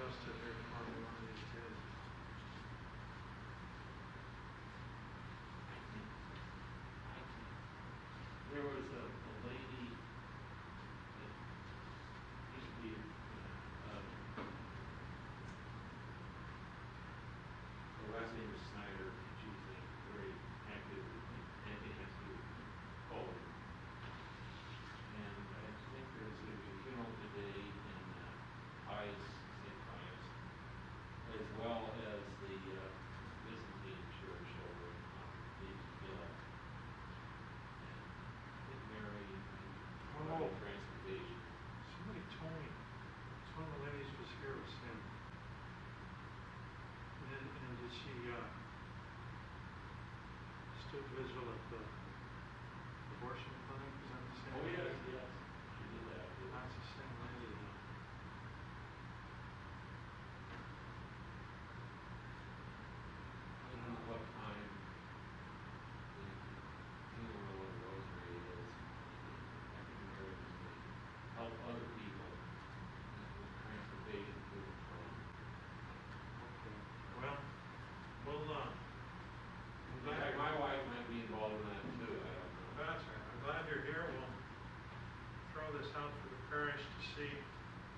adjusted here for me one of these days. There was a lady that used to be, her last name was Snyder, and she was very active in anything has to do with culture. And I think there's going to be a funeral today in Pius, St. Pius, as well as the Byzantine Church over on the Villa. Mary, transportation. Somebody told me, it's one of the ladies was here with him. And did she stood vigil at the abortion clinic? Is that the same Oh, lady? yes, yes. She did that. That's the same lady. I don't know what time the funeral or rosary is. I think Mary was going to help other people with transportation to and from. Okay. Well, In fact, my wife might be involved in that too. I don't know. that's right. I'm glad you're here. We'll throw this out for the parish to see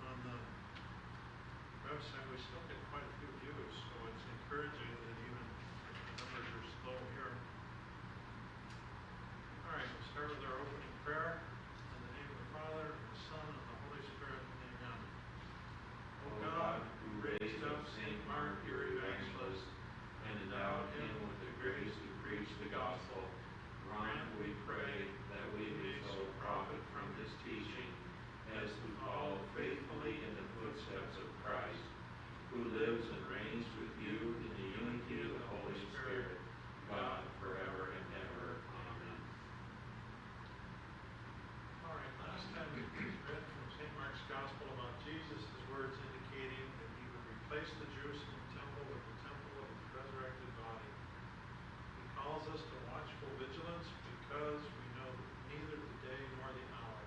on the website. We still get quite a few views, so it's encouraging that even the numbers are slow here. All right, we'll start with our opening prayer. In the name of the Father, and the Son, and the Holy Spirit, amen. O God, who raised up St. Mark, your evangelist, and endowed him with the grace to preach the gospel, grant, we pray, that we may so profit from his teaching as to follow faithfully in the footsteps of Christ, who lives and reigns with you in the unity of the Holy Spirit, God, forever and ever. Amen. All right, last time we read from St. Mark's Gospel about Jesus' words indicating that he would replace the Jerusalem temple with the temple of his resurrected body. He calls us to watchful vigilance because we know neither the day nor the hour.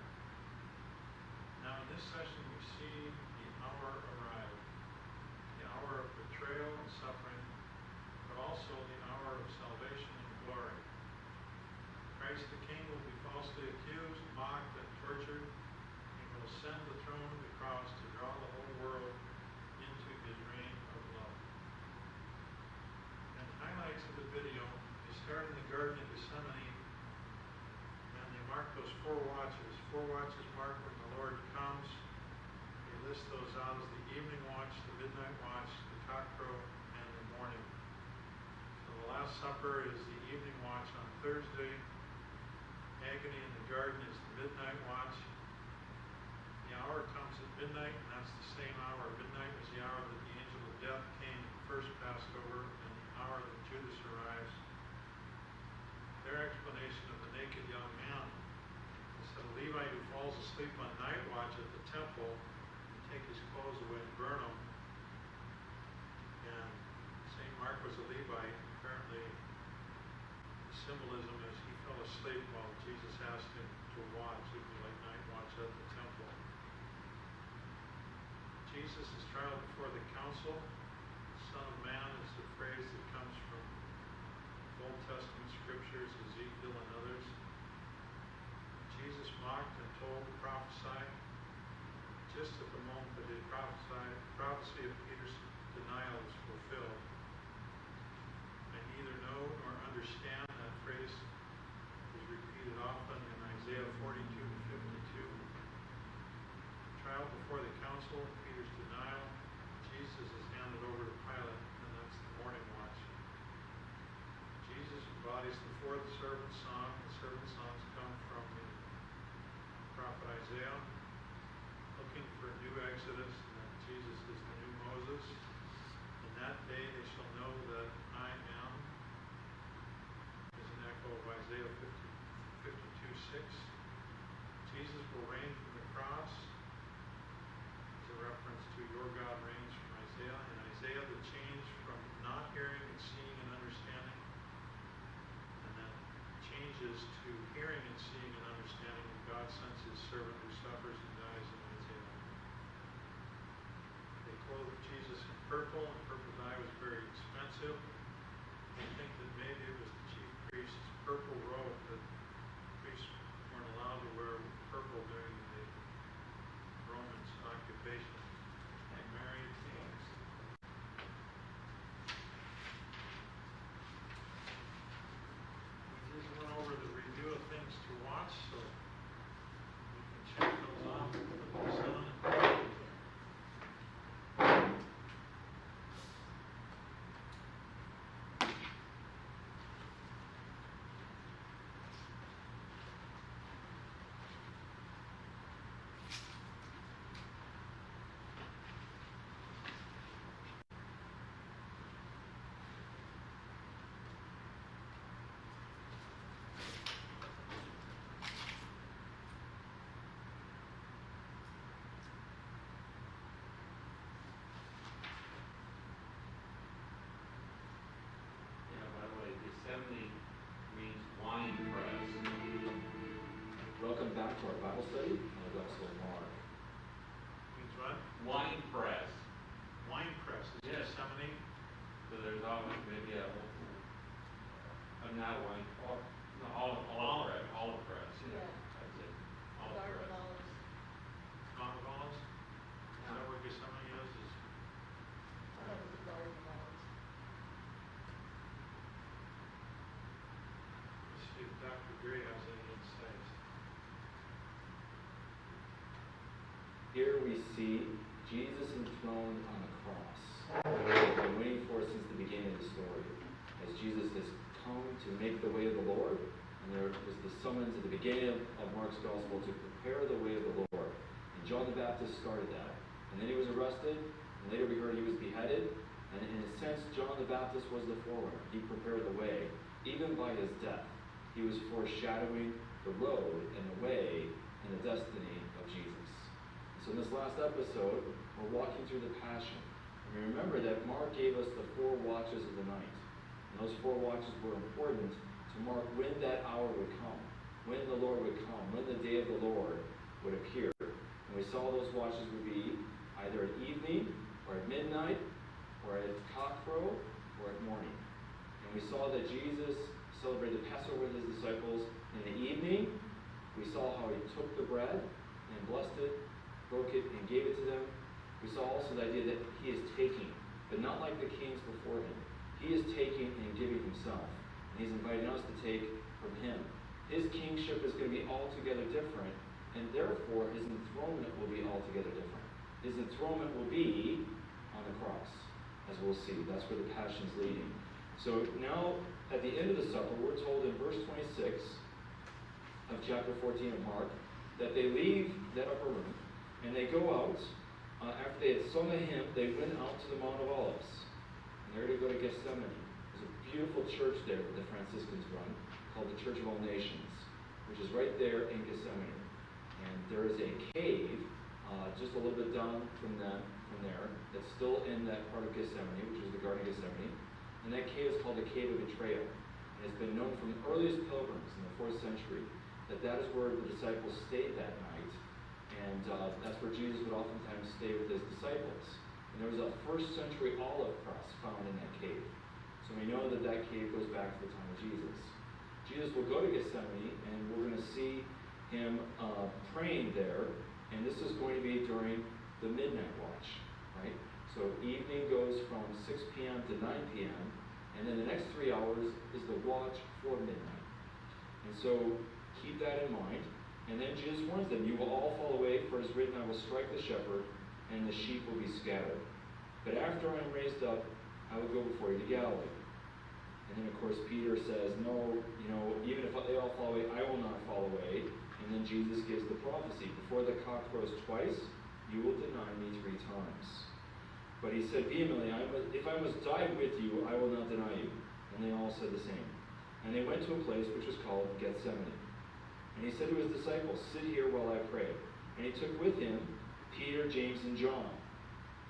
Now in this session we see the hour arrive, the hour of betrayal and suffering, but also the hour of salvation and glory. Christ the King will be falsely accused, mocked, and tortured. He will ascend the throne of the cross to draw the whole world into his reign of love. And highlights of the video, they start in the Garden of Gethsemane, and they mark those 4 watches. 4 watches mark when the Lord comes. They list those out as the evening watch, the midnight watch, the cockcrow, and the morning. So the Last Supper is the evening watch on Thursday. Agony in the garden is the midnight watch. The hour comes at midnight, and that's the same hour. Midnight was the hour that the angel of death came and first passed over, and the hour that Judas arrives. Their explanation of the naked young man is that a Levite who falls asleep on night watch at the temple, you take his clothes away and burn them. And St. Mark was a Levite. Apparently, the symbolism is he fell asleep while Jesus asked him to watch. It was like night watch at the temple. Jesus is trial before the council. Son of Man is the phrase that comes from Old Testament scriptures, Ezekiel and others. Jesus mocked and told to prophesy. Just at the moment that he prophesied, the prophecy of Peter's denial is fulfilled. I neither know nor understand. That phrase is repeated often in Isaiah 42 to 52. Trial before the council, Peter's denial. Jesus is handed over to Pilate, and that's the morning watch. Jesus embodies the 4th servant song. The servant songs come from the prophet Isaiah, looking for a new Exodus, and that Jesus is the new Moses. In that day they shall know that I am, is an echo of Isaiah 52:6. Jesus will reign from the cross. It's a reference to your God reigns from Isaiah. In Isaiah, the change from not hearing and seeing and understanding, and then changes to hearing and seeing and understanding when God sends his servant who suffers and dies in Isaiah. They clothed Jesus in purple, and purple dye was very expensive. I think that maybe it was the chief priest's purple robe that priests weren't allowed to wear purple during the Romans' occupation. And Mary, we just went over the review of things to watch, so we can check those off and put those on. Yeah, by the way, Gethsemane means wine press. Welcome back to our Bible study on the Gospel of Mark. Means what? Wine press. Wine press. Is Yes. Gethsemane? So there's always maybe not a wine, no, olive press, yeah. Yeah. That's it, olive Garden press. olives. Mount of Olives? Is that where Gethsemane is? I thought it was a garden of olives. Let's see if Dr. Gray has any insights. Here we see Jesus enthroned on the cross. We've been waiting for it since the beginning of the story. As Jesus has come to make the way of the Lord, and there was the summons at the beginning of Mark's Gospel to prepare the way of the Lord. And John the Baptist started that. And then he was arrested, and later we heard he was beheaded. And in a sense, John the Baptist was the forerunner. He prepared the way. Even by his death, he was foreshadowing the road and the way and the destiny of Jesus. So in this last episode, we're walking through the Passion. And we remember that Mark gave us the 4 watches of the night. And those 4 watches were important to mark when that hour would come, when the Lord would come, when the day of the Lord would appear. And we saw those watches would be either at evening, or at midnight, or at cockcrow, or at morning. And we saw that Jesus celebrated Passover with his disciples in the evening. We saw how he took the bread and blessed it, broke it, and gave it to them. We saw also the idea that he is taking, but not like the kings before him. He is taking and giving himself. And he's inviting us to take from him. His kingship is going to be altogether different, and therefore his enthronement will be altogether different. His enthronement will be on the cross, as we'll see. That's where the Passion's leading. So now, at the end of the supper, we're told in verse 26 of chapter 14 of Mark, that they leave that upper room, and they go out. After they had sung a hymn, they went out to the Mount of Olives. And they're to go to Gethsemane. There's a beautiful church there that the Franciscans run, called the Church of All Nations, which is right there in Gethsemane. And there is a cave, just a little bit down from there, that's still in that part of Gethsemane, which is the Garden of Gethsemane. And that cave is called the Cave of Betrayal. And it's been known from the earliest pilgrims in the 4th century that is where the disciples stayed that night. And that's where Jesus would oftentimes stay with his disciples. And there was a 1st century olive press found in that cave. So we know that that cave goes back to the time of Jesus. Jesus will go to Gethsemane, and we're going to see him praying there. And this is going to be during the midnight watch, right? So evening goes from 6 p.m. to 9 p.m. And then the next 3 hours is the watch for midnight. And so keep that in mind. And then Jesus warns them, you will all fall away, for it is written, I will strike the shepherd, and the sheep will be scattered. But after I am raised up, I will go before you to Galilee. And then, of course, Peter says, no, even if they all fall away, I will not fall away. And then Jesus gives the prophecy, before the cock crows twice, you will deny me 3 times. But he said vehemently, if I must die with you, I will not deny you. And they all said the same. And they went to a place which was called Gethsemane. And he said to his disciples, sit here while I pray. And he took with him Peter, James, and John.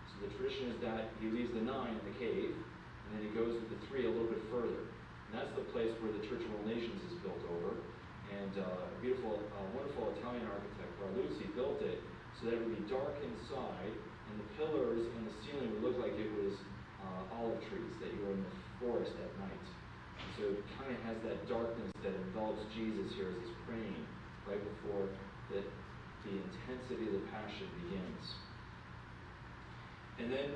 So the tradition is that he leaves the 9 in the cave, and then he goes with the 3 a little bit further. And that's the place where the Church of All Nations is built over. And a beautiful, wonderful Italian architect, Barluzzi, built it so that it would be dark inside and the pillars and the ceiling would look like it was olive trees, that you were in the forest at night. And so it kind of has that darkness that envelops Jesus here as he's praying right before the intensity of the passion begins. And then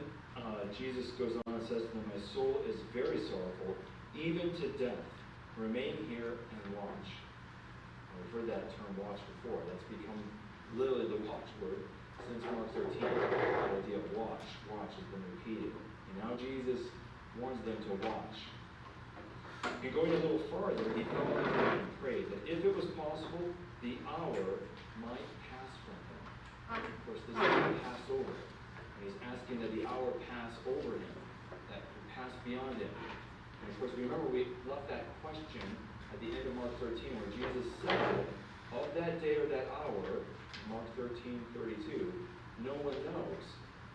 Jesus goes on and says to them, "My soul is very sorrowful, even to death. Remain here and watch." We've heard that term watch before. That's become literally the watchword since Mark 13. The idea of watch has been repeated. And now Jesus warns them to watch. And going a little farther, he fell on the ground and prayed that if it was possible, the hour might pass from him. Of course, this is Passover. And he's asking that the hour pass over him, that pass beyond him. And of course, remember we left that question at the end of Mark 13, where Jesus said, of that day or that hour, Mark 13:32, no one knows,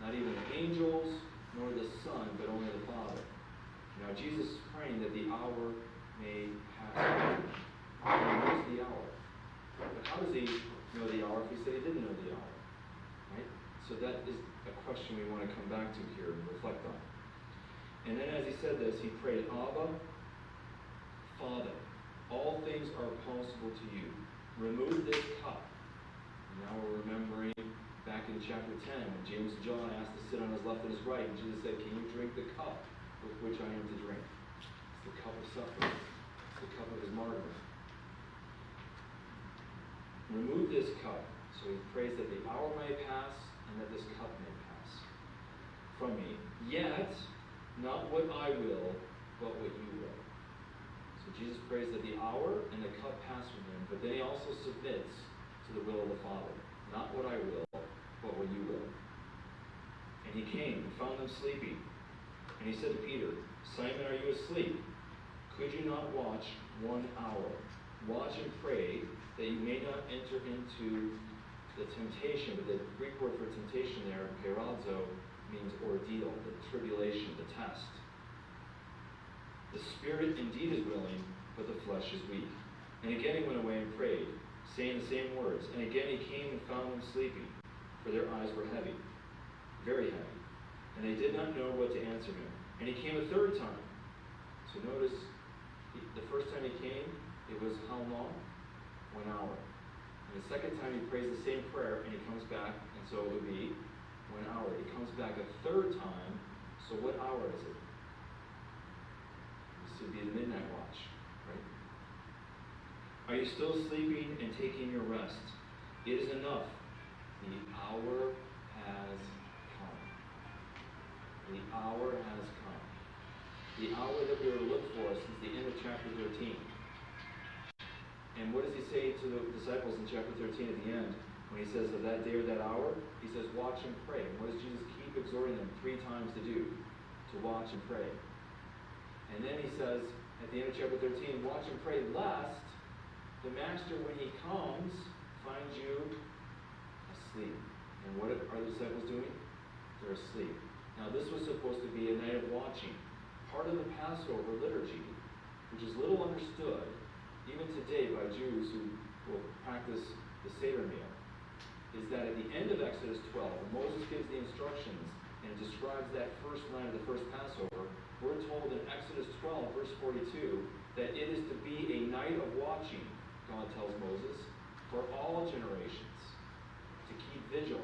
not even the angels, nor the Son, but only the Father. Now Jesus is praying that the hour may pass over. He knows the hour. But how does he know the hour if he said he didn't know the hour? Right? So that is a question we want to come back to here and reflect on. And then as he said this, he prayed, "Abba, Father, all things are possible to you. Remove this cup." And now we're remembering back in chapter 10 when James and John asked to sit on his left and his right, and Jesus said, "Can you drink the cup with which I am to drink?" It's the cup of suffering. It's the cup of his martyrdom. Remove this cup. So he prays that the hour may pass and that this cup may pass from me. Yet, not what I will, but what you will. So Jesus prays that the hour and the cup pass from him, but then he also submits to the will of the Father. Not what I will, but what you will. And he came and found them sleeping. And he said to Peter, "Simon, are you asleep? Could you not watch 1 hour? Watch and pray that you may not enter into the temptation." But the Greek word for temptation there, peirazo, means ordeal, the tribulation, the test. "The spirit indeed is willing, but the flesh is weak." And again he went away and prayed, saying the same words. And again he came and found them sleeping, for their eyes were heavy, very heavy, and they did not know what to answer him. And he came a third time. So notice, the first time he came, it was how long? 1 hour. And the second time he prays the same prayer, and he comes back, and so it would be 1 hour. He comes back a third time, so what hour is it? This would be the midnight watch, right? "Are you still sleeping and taking your rest? It is enough. The hour has come." The hour has come. The hour that we were to look for since the end of chapter 13. And what does he say to the disciples in chapter 13 at the end? When he says of that day or that hour, he says, "Watch and pray." And what does Jesus keep exhorting them 3 times to do? To watch and pray. And then he says, at the end of chapter 13, "Watch and pray lest the master, when he comes, find you asleep." And what are the disciples doing? They're asleep. Now this was supposed to be a night of watching. Part of the Passover liturgy, which is little understood, even today by Jews who will practice the Seder meal, is that at the end of Exodus 12, when Moses gives the instructions and describes that first night of the first Passover, we're told in Exodus 12, verse 42, that it is to be a night of watching, God tells Moses, for all generations, to keep vigil.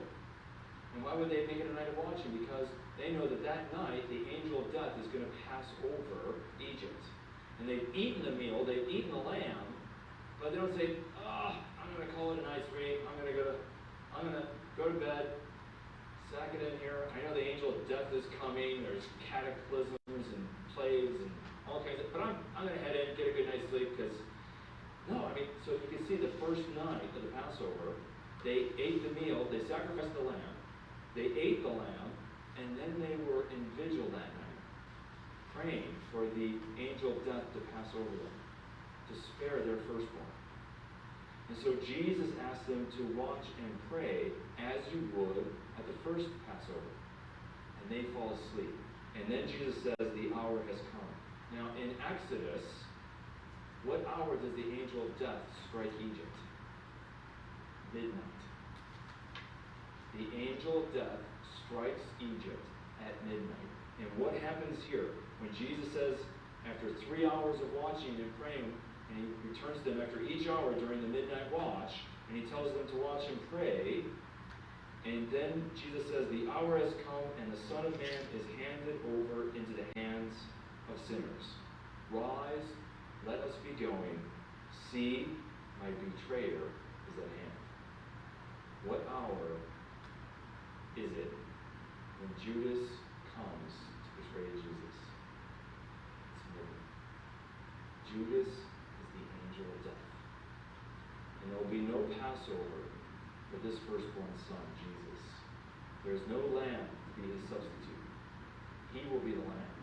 And why would they make it a night of watching? Because they know that that night the angel of death is going to pass over Egypt. And they've eaten the meal, they've eaten the lamb, but they don't say, I'm going to call it a nice week, I'm going to go to bed, sack it in here. I know the angel of death is coming, there's cataclysms and plagues and all kinds of, but I'm going to head in, get a good night's sleep, because, no, I mean, so you can see the first night of the Passover, they ate the meal, they sacrificed the lamb, they ate the lamb, and then they were in vigil that night, praying for the angel of death to pass over them, to spare their firstborn. And so Jesus asked them to watch and pray as you would at the first Passover. And they fall asleep. And then Jesus says the hour has come. Now in Exodus, what hour does the angel of death strike Egypt? Midnight. The angel of death strikes Egypt at midnight. And what happens here? When Jesus says, after 3 hours of watching and praying, and he returns to them after each hour during the midnight watch, and he tells them to watch and pray, and then Jesus says, the hour has come, and the Son of Man is handed over into the hands of sinners. Rise, let us be going. See, my betrayer is at hand. What hour is it when Judas comes to betray Jesus? It's midnight. Judas is the angel of death. And there will be no Passover for this firstborn son, Jesus. There is no lamb to be his substitute. He will be the lamb.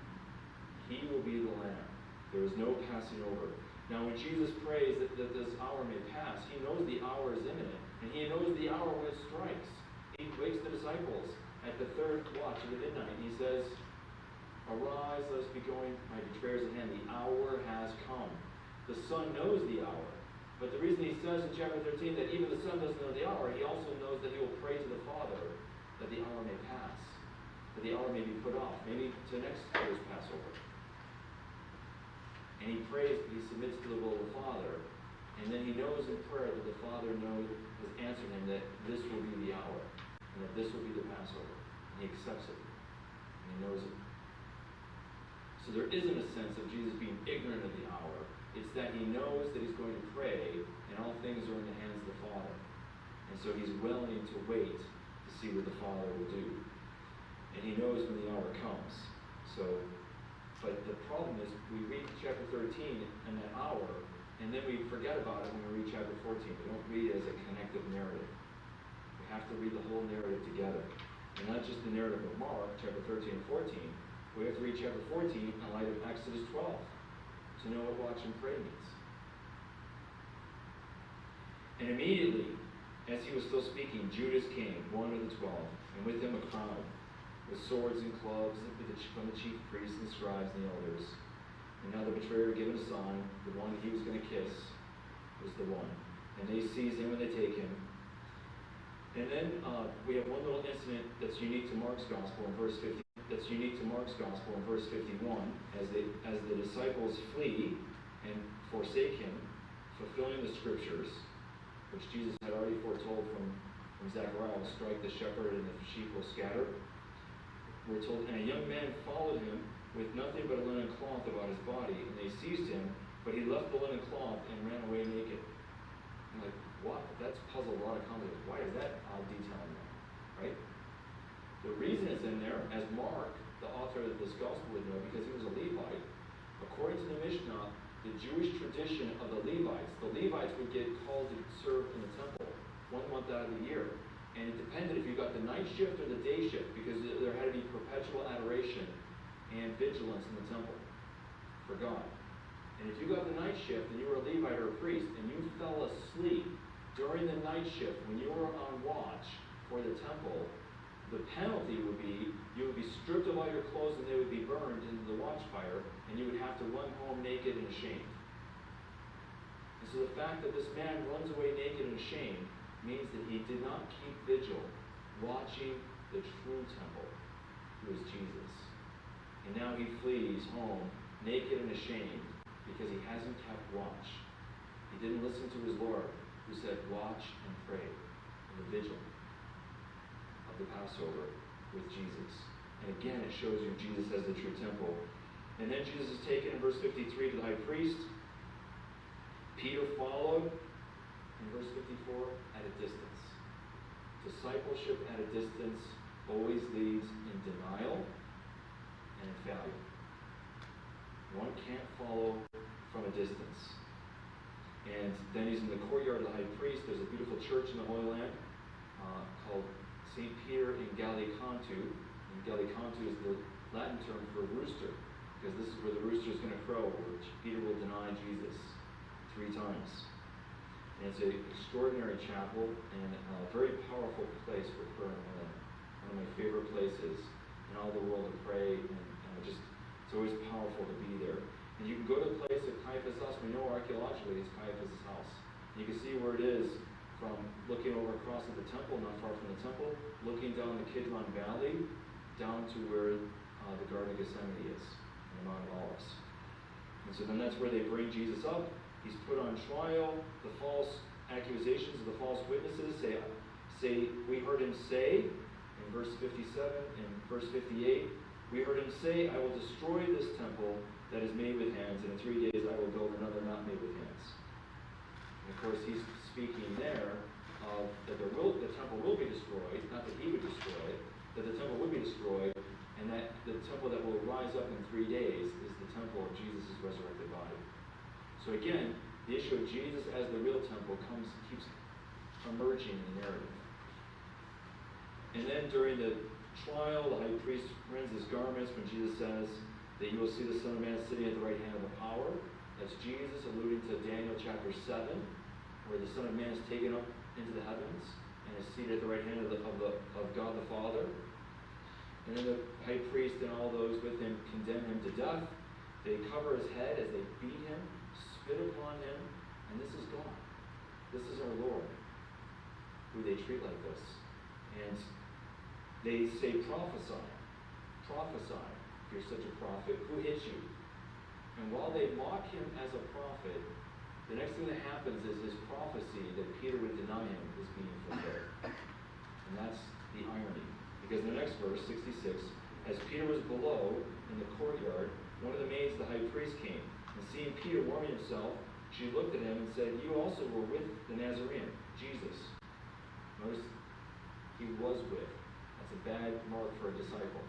He will be the lamb. There is no passing over. Now when Jesus prays that this hour may pass, he knows the hour is imminent. And he knows the hour when it strikes. He wakes the disciples at the third watch of the midnight. And he says, arise, let us be going. My betrayer is at hand. The hour has come. The Son knows the hour. But the reason he says in chapter 13 that even the Son doesn't know the hour, he also knows that he will pray to the Father that the hour may pass. That the hour may be put off. Maybe to next year's Passover. And he prays, he submits to the will of the Father. And then he knows in prayer that the Father has answered him that this will be the hour. And that this will be the Passover. And he accepts it. And he knows it. So there isn't a sense of Jesus being ignorant of the hour. It's that he knows that he's going to pray, and all things are in the hands of the Father. And so he's willing to wait to see what the Father will do. And he knows when the hour comes. But the problem is, we read chapter 13 and that hour, and then we forget about it when we read chapter 14. We don't read it as a connective narrative. We have to read the whole narrative together. And not just the narrative of Mark, chapter 13 and 14. We have to read chapter 14 in light of Exodus 12 to know what watch and pray means. And immediately, as he was still speaking, Judas came, one of the 12, and with him a crowd, with swords and clubs from the chief priests and scribes and the elders. And now the betrayer given a sign, the one he was going to kiss was the one. And they seize him and they take him. And then we have one little incident that's unique to Mark's Gospel in verse 50. That's unique to Mark's Gospel in verse 51, as the disciples flee and forsake him, fulfilling the scriptures, which Jesus had already foretold from Zechariah, will strike the shepherd and the sheep will scatter. We're told, and a young man followed him with nothing but a linen cloth about his body, and they seized him, but he left the linen cloth and ran away naked. I'm like, what? That's puzzled a lot of commentators. Why is that odd detail in there? Right? The reason it's in there, as Mark, the author of this gospel, would know, because he was a Levite, according to the Mishnah, the Jewish tradition of the Levites would get called to serve in the temple 1 month out of the year. And it depended if you got the night shift or the day shift, because there had to be perpetual adoration and vigilance in the temple for God. And if you got the night shift and you were a Levite or a priest, and you fell asleep during the night shift when you were on watch for the temple, the penalty would be you would be stripped of all your clothes and they would be burned into the watchfire, and you would have to run home naked and ashamed. And so the fact that this man runs away naked and ashamed means that he did not keep vigil, watching the true temple, who is Jesus. And now he flees home, naked and ashamed, because he hasn't kept watch. He didn't listen to his Lord, who said, watch and pray in the vigil of the Passover with Jesus. And again, it shows you Jesus as the true temple. And then Jesus is taken in verse 53 to the high priest. Peter followed. In verse 54, at a distance. Discipleship at a distance always leads in denial and in failure. One can't follow from a distance. And then he's in the courtyard of the high priest. There's a beautiful church in the Holy Land called St. Peter in Gallicantu. And Gallicantu is the Latin term for rooster, because this is where the rooster is going to crow, which Peter will deny Jesus 3 times. And it's an extraordinary chapel and a very powerful place for prayer and healing. One of my favorite places in all the world to pray, and it's always powerful to be there. And you can go to the place at Caiaphas' house. We know archaeologically it's Caiaphas' house. And you can see where it is from looking over across at the temple, not far from the temple, looking down the Kidron Valley, down to where the Garden of Gethsemane is, on the Mount of Olives. And so then that's where they bring Jesus up. He's put on trial. The false accusations of the false witnesses say we heard him say, in verse 57 and verse 58, we heard him say, I will destroy this temple that is made with hands, and in 3 days I will build another not made with hands. And of course, he's speaking there of that the temple will be destroyed, not that he would destroy it, that the temple would be destroyed, and that the temple that will rise up in 3 days is the temple of Jesus' resurrected body. So again, the issue of Jesus as the real temple keeps emerging in the narrative. And then during the trial, the high priest rends his garments when Jesus says that you will see the Son of Man sitting at the right hand of the power. That's Jesus alluding to Daniel chapter 7, where the Son of Man is taken up into the heavens and is seated at the right hand of God the Father. And then the high priest and all those with him condemn him to death. They cover his head as they beat him, spit upon him, and this is God. This is our Lord, who they treat like this. And they say, prophesy, if you're such a prophet, who hit you? And while they mock him as a prophet, the next thing that happens is his prophecy that Peter would deny him is being fulfilled. And that's the irony. Because in the next verse, 66, as Peter was below in the courtyard, one of the maids of the high priest came, and seeing Peter warming himself, she looked at him and said, you also were with the Nazarene, Jesus. Notice, he was with. That's a bad mark for a disciple,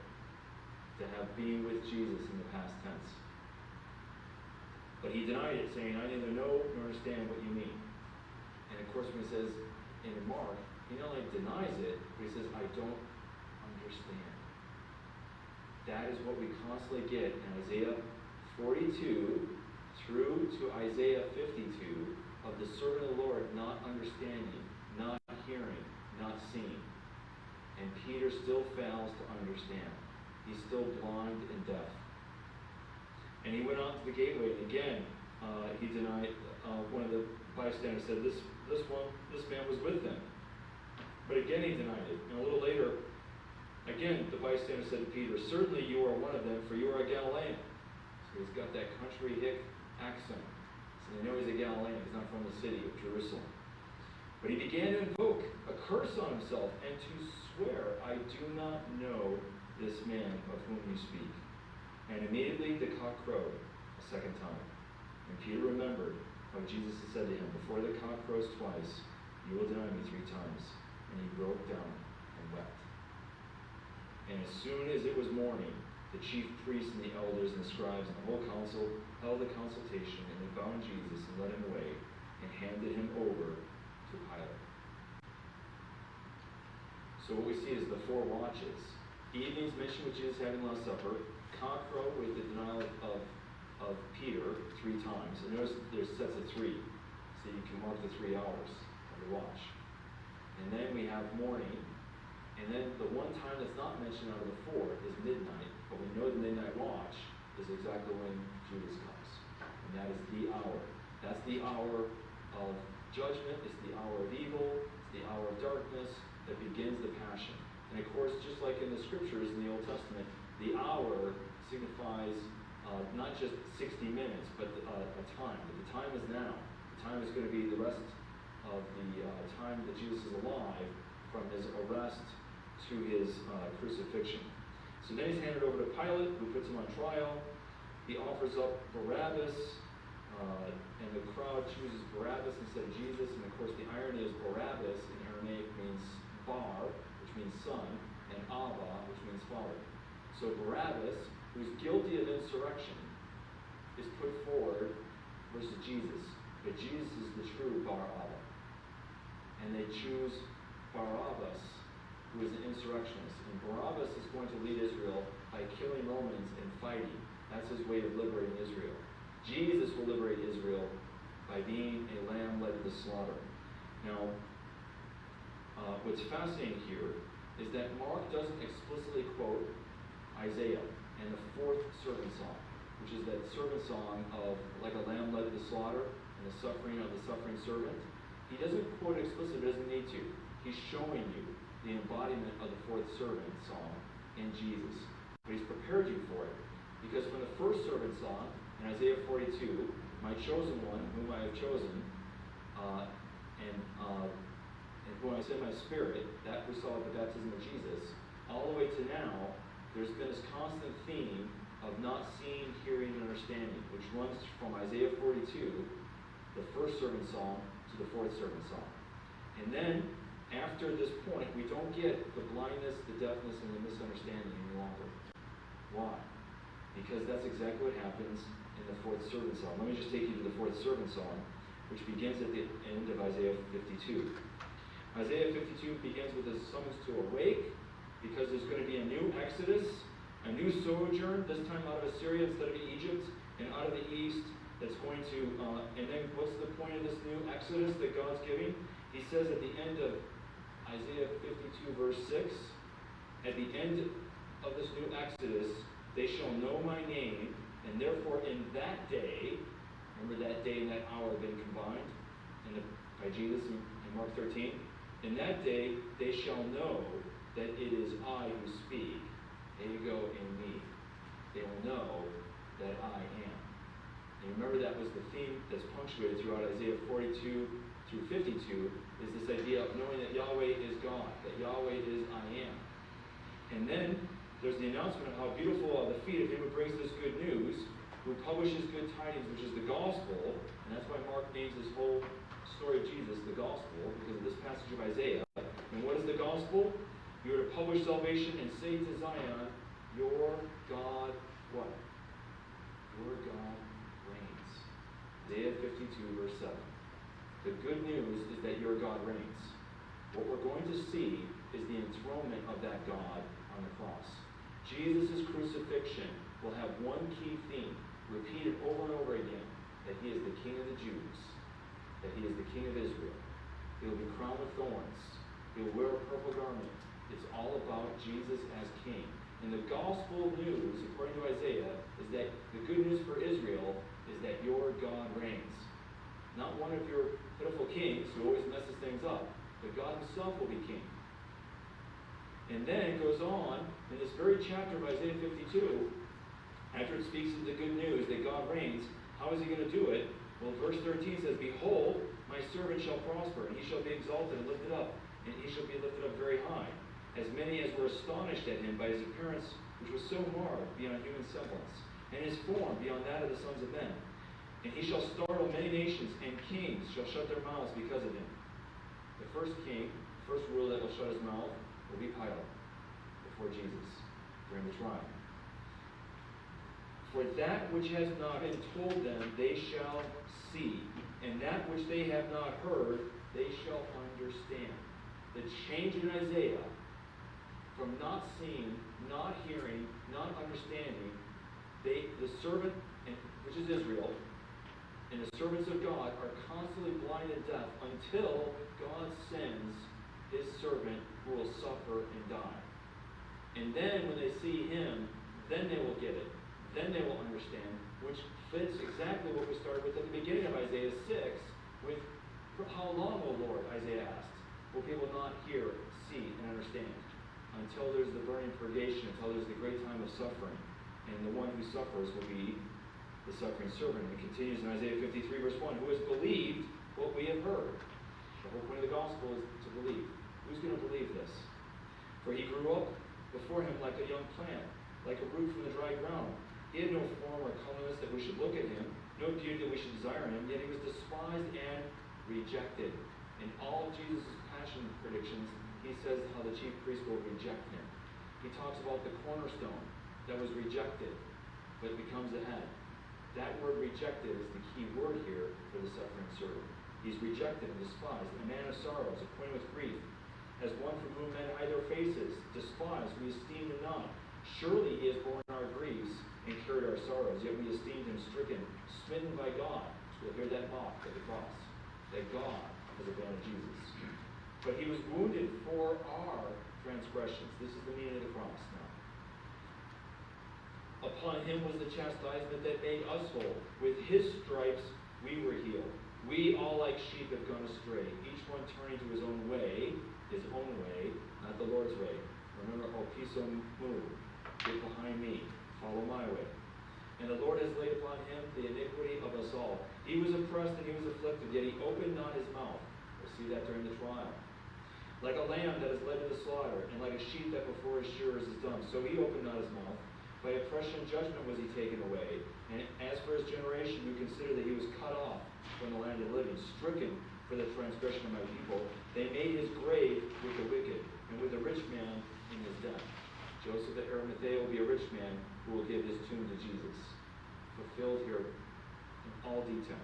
to have been with Jesus in the past tense. But he denied it, saying, I neither know nor understand what you mean. And of course, when he says in Mark, he not only denies it, but he says, I don't understand. That is what we constantly get in Isaiah 42 through to Isaiah 52 of the servant of the Lord not understanding, not hearing, not seeing. And Peter still fails to understand. He's still blind and deaf. And he went out to the gateway, and again, he denied. One of the bystanders said, this man was with them. But again, he denied it. And a little later, again, the bystander said to Peter, certainly you are one of them, for you are a Galilean. So he's got that country hick accent. So they know he's a Galilean. He's not from the city of Jerusalem. But he began to invoke a curse on himself and to swear, I do not know this man of whom you speak. And immediately the cock crowed a second time. And Peter remembered how Jesus had said to him, before the cock crows twice, you will deny me 3 times. And he broke down and wept. And as soon as it was morning, the chief priests and the elders and the scribes and the whole council held a consultation, and they bound Jesus and led him away and handed him over to Pilate. So what we see is the 4 watches. Evening's mission with Jesus having the Last Supper, cock crow with the denial of Peter 3 times. And notice there's sets of 3, so you can mark the 3 hours of the watch. And then we have morning, and then the one time that's not mentioned out of the 4 is midnight, but we know the midnight watch is exactly when Judas comes. And that is the hour. That's the hour of judgment, it's the hour of evil, it's the hour of darkness that begins the passion. And of course, just like in the scriptures in the Old Testament, the hour signifies not just 60 minutes, but a time. But the time is now. The time is going to be the rest of the time that Jesus is alive, from his arrest to his crucifixion. So then he's handed over to Pilate, who puts him on trial. He offers up Barabbas, and the crowd chooses Barabbas instead of Jesus. And of course, the irony is Barabbas in Aramaic means bar, which means son, and Abba, which means father. So Barabbas, who's guilty of insurrection, is put forward versus Jesus. But Jesus is the true Bar Abba. And they choose Barabbas, who is an insurrectionist. And Barabbas is going to lead Israel by killing Romans and fighting. That's his way of liberating Israel. Jesus will liberate Israel by being a lamb led to the slaughter. Now, what's fascinating here is that Mark doesn't explicitly quote Isaiah and the 4th servant song, which is that servant song of like a lamb led to the slaughter and the suffering of the suffering servant. He doesn't quote it explicitly, doesn't need to. He's showing you the embodiment of the fourth servant song in Jesus. But he's prepared you for it. Because from the first servant song in Isaiah 42, my chosen one, whom I have chosen, and whom I send my spirit, that we saw at the baptism of Jesus, all the way to now, there's been this constant theme of not seeing, hearing, and understanding, which runs from Isaiah 42, the first servant song, to the fourth servant song. And then, after this point, we don't get the blindness, the deafness, and the misunderstanding any longer. Why? Because that's exactly what happens in the fourth servant song. Let me just take you to the fourth servant song, which begins at the end of Isaiah 52. Isaiah 52 begins with a summons to awake, because there's going to be a new exodus, a new sojourn, this time out of Assyria instead of Egypt, and out of the east, that's going to, and then what's the point of this new exodus that God's giving? He says at the end of Isaiah 52 verse 6, at the end of this new exodus, they shall know my name, and therefore in that day, remember that day and that hour have been combined by Jesus in Mark 13, in that day they shall know that it is I who speak, ego in me. They will know that I am. And remember, that was the theme that's punctuated throughout Isaiah 42 through 52, is this idea of knowing that Yahweh is God, that Yahweh is I am. And then there's the announcement of how beautiful are the feet of him who brings this good news, who publishes good tidings, which is the gospel. And that's why Mark names this whole story of Jesus the gospel, because of this passage of Isaiah. And what is the gospel? You are to publish salvation and say to Zion, your God, what? Your God reigns. Isaiah 52, verse 7. The good news is that your God reigns. What we're going to see is the enthronement of that God on the cross. Jesus' crucifixion will have one key theme, repeated over and over again, that he is the King of the Jews, that he is the King of Israel. He will be crowned with thorns. He will wear a purple garment. It's all about Jesus as King. And the gospel news, according to Isaiah, is that the good news for Israel is that your God reigns. Not one of your pitiful kings who always messes things up, but God himself will be king. And then it goes on, in this very chapter of Isaiah 52, after it speaks of the good news that God reigns, how is he going to do it? Well, verse 13 says, behold, my servant shall prosper, and he shall be exalted and lifted up, and he shall be lifted up very high. As many as were astonished at him by his appearance, which was so marred beyond human semblance, and his form beyond that of the sons of men. And he shall startle many nations, and kings shall shut their mouths because of him. The first king, the first ruler that will shut his mouth, will be Pilate before Jesus during the trial. For that which has not been told them, they shall see, and that which they have not heard, they shall understand. The change in Isaiah, from not seeing, not hearing, not understanding, the servant, which is Israel, and the servants of God are constantly blind and deaf until God sends his servant who will suffer and die. And then when they see him, then they will get it. Then they will understand, which fits exactly what we started with at the beginning of Isaiah 6, with how long, O Lord, Isaiah asked, will people not hear, see, and understand? Until there's the burning purgation, until there's the great time of suffering. And the one who suffers will be the suffering servant. And it continues in Isaiah 53, verse 1, who has believed what we have heard. The whole point of the gospel is to believe. Who's going to believe this? For he grew up before him like a young plant, like a root from the dry ground. He had no form or comeliness that we should look at him, no beauty that we should desire him, yet he was despised and rejected. In all of Jesus' passion predictions, he says how the chief priest will reject him. He talks about the cornerstone that was rejected, but becomes the head. That word rejected is the key word here for the suffering servant. He's rejected and despised, a man of sorrows, acquainted with grief, as one from whom men hide their faces, despised, we esteemed him not. Surely he has borne our griefs and carried our sorrows, yet we esteemed him stricken, smitten by God. You'll hear that mocked at the cross, that God has abandoned Jesus. But he was wounded for our transgressions. This is the meaning of the cross now. Upon him was the chastisement that made us whole. With his stripes we were healed. We all like sheep have gone astray, each one turning to his own way, not the Lord's way. Remember, O piso mu, get behind me, follow my way. And the Lord has laid upon him the iniquity of us all. He was oppressed and he was afflicted, yet he opened not his mouth. We'll see that during the trial. Like a lamb that is led to the slaughter, and like a sheep that before his shearers is dumb, so he opened not his mouth. By oppression and judgment was he taken away. And as for his generation, we consider that he was cut off from the land of the living, stricken for the transgression of my people. They made his grave with the wicked, and with the rich man in his death. Joseph of Arimathea will be a rich man who will give his tomb to Jesus. Fulfilled here in all detail.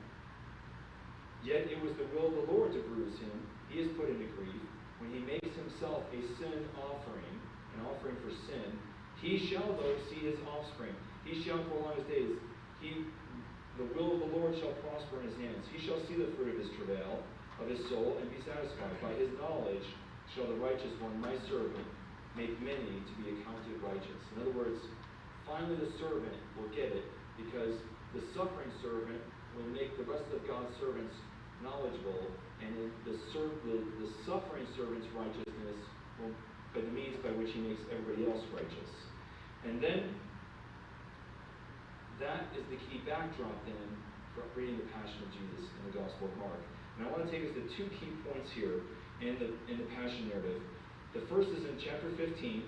Yet it was the will of the Lord to bruise him. He is put into grief. When he makes himself a sin offering, an offering for sin, he shall, though, see his offspring. He shall prolong his days. The will of the Lord shall prosper in his hands. He shall see the fruit of his travail, of his soul, and be satisfied. By his knowledge shall the righteous one, my servant, make many to be accounted righteous. In other words, finally the servant will get it, because the suffering servant will make the rest of God's servants knowledgeable, and the suffering servant's righteousness will be the means by which he makes everybody else righteous. And then, that is the key backdrop then for reading the Passion of Jesus in the Gospel of Mark. And I want to take us to two key points here in the Passion narrative. The first is in chapter 15,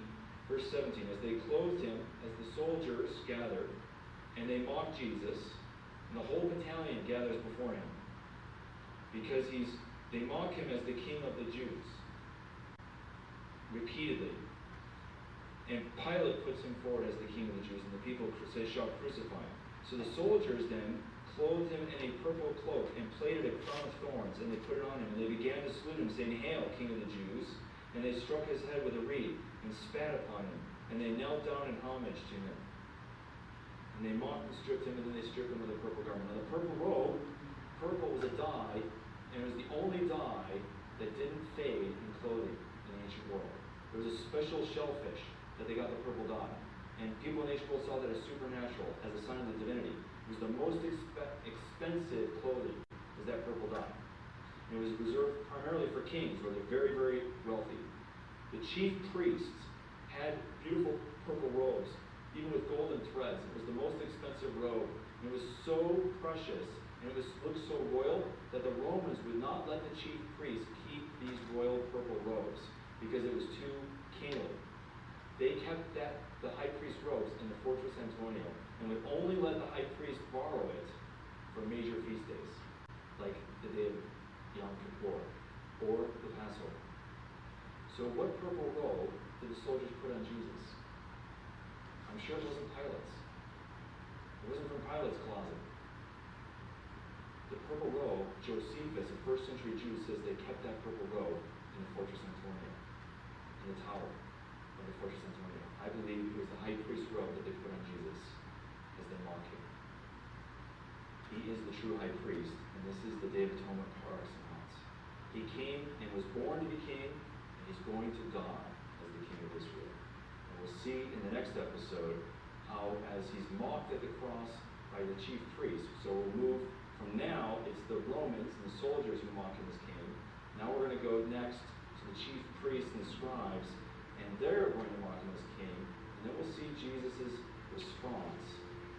verse 17. As they clothed him, as the soldiers gathered, and they mocked Jesus, and the whole battalion gathers before him. Because they mock him as the king of the Jews. Repeatedly. And Pilate puts him forward as the king of the Jews, and the people say, shall crucify him. So the soldiers then clothed him in a purple cloak and plaited a crown of thorns, and they put it on him. And they began to salute him, saying, Hail, King of the Jews! And they struck his head with a reed and spat upon him. And they knelt down in homage to him. And they mocked and stripped him, and then they stripped him with a purple garment. Now the purple robe, purple was a dye, and it was the only dye that didn't fade in clothing in the ancient world. There was a special shellfish that they got the purple dye. And people in the ancient world saw that as supernatural, as a sign of the divinity. It was the most expensive clothing, was that purple dye. And it was reserved primarily for kings, where they're very, very wealthy. The chief priests had beautiful purple robes, even with golden threads. It was the most expensive robe. And it was so precious, and it looked so royal, that the Romans would not let the chief priests keep these royal purple robes, because it was too kingly. They kept the high priest robes in the Fortress Antonia, and would only let the high priest borrow it for major feast days, like the day of Yom Kippur, or the Passover. So what purple robe did the soldiers put on Jesus? I'm sure it wasn't Pilate's. It wasn't from Pilate's closet. The purple robe, Josephus, a first century Jew, says they kept that purple robe in the Fortress Antonia, in the tower of the Fortress Antonia. I believe it was the high priest robe that they put on Jesus as they mock him. He is the true high priest, and this is the Day of Atonement par excellence. He came and was born to be king, and he's going to die as the king of Israel. And we'll see in the next episode how, as he's mocked at the cross by the chief priest, so we'll move from now, it's the Romans and the soldiers who mock him as king. Now we're going to go next to the chief priests and scribes, and they're going to mock him as king. And then we'll see Jesus' response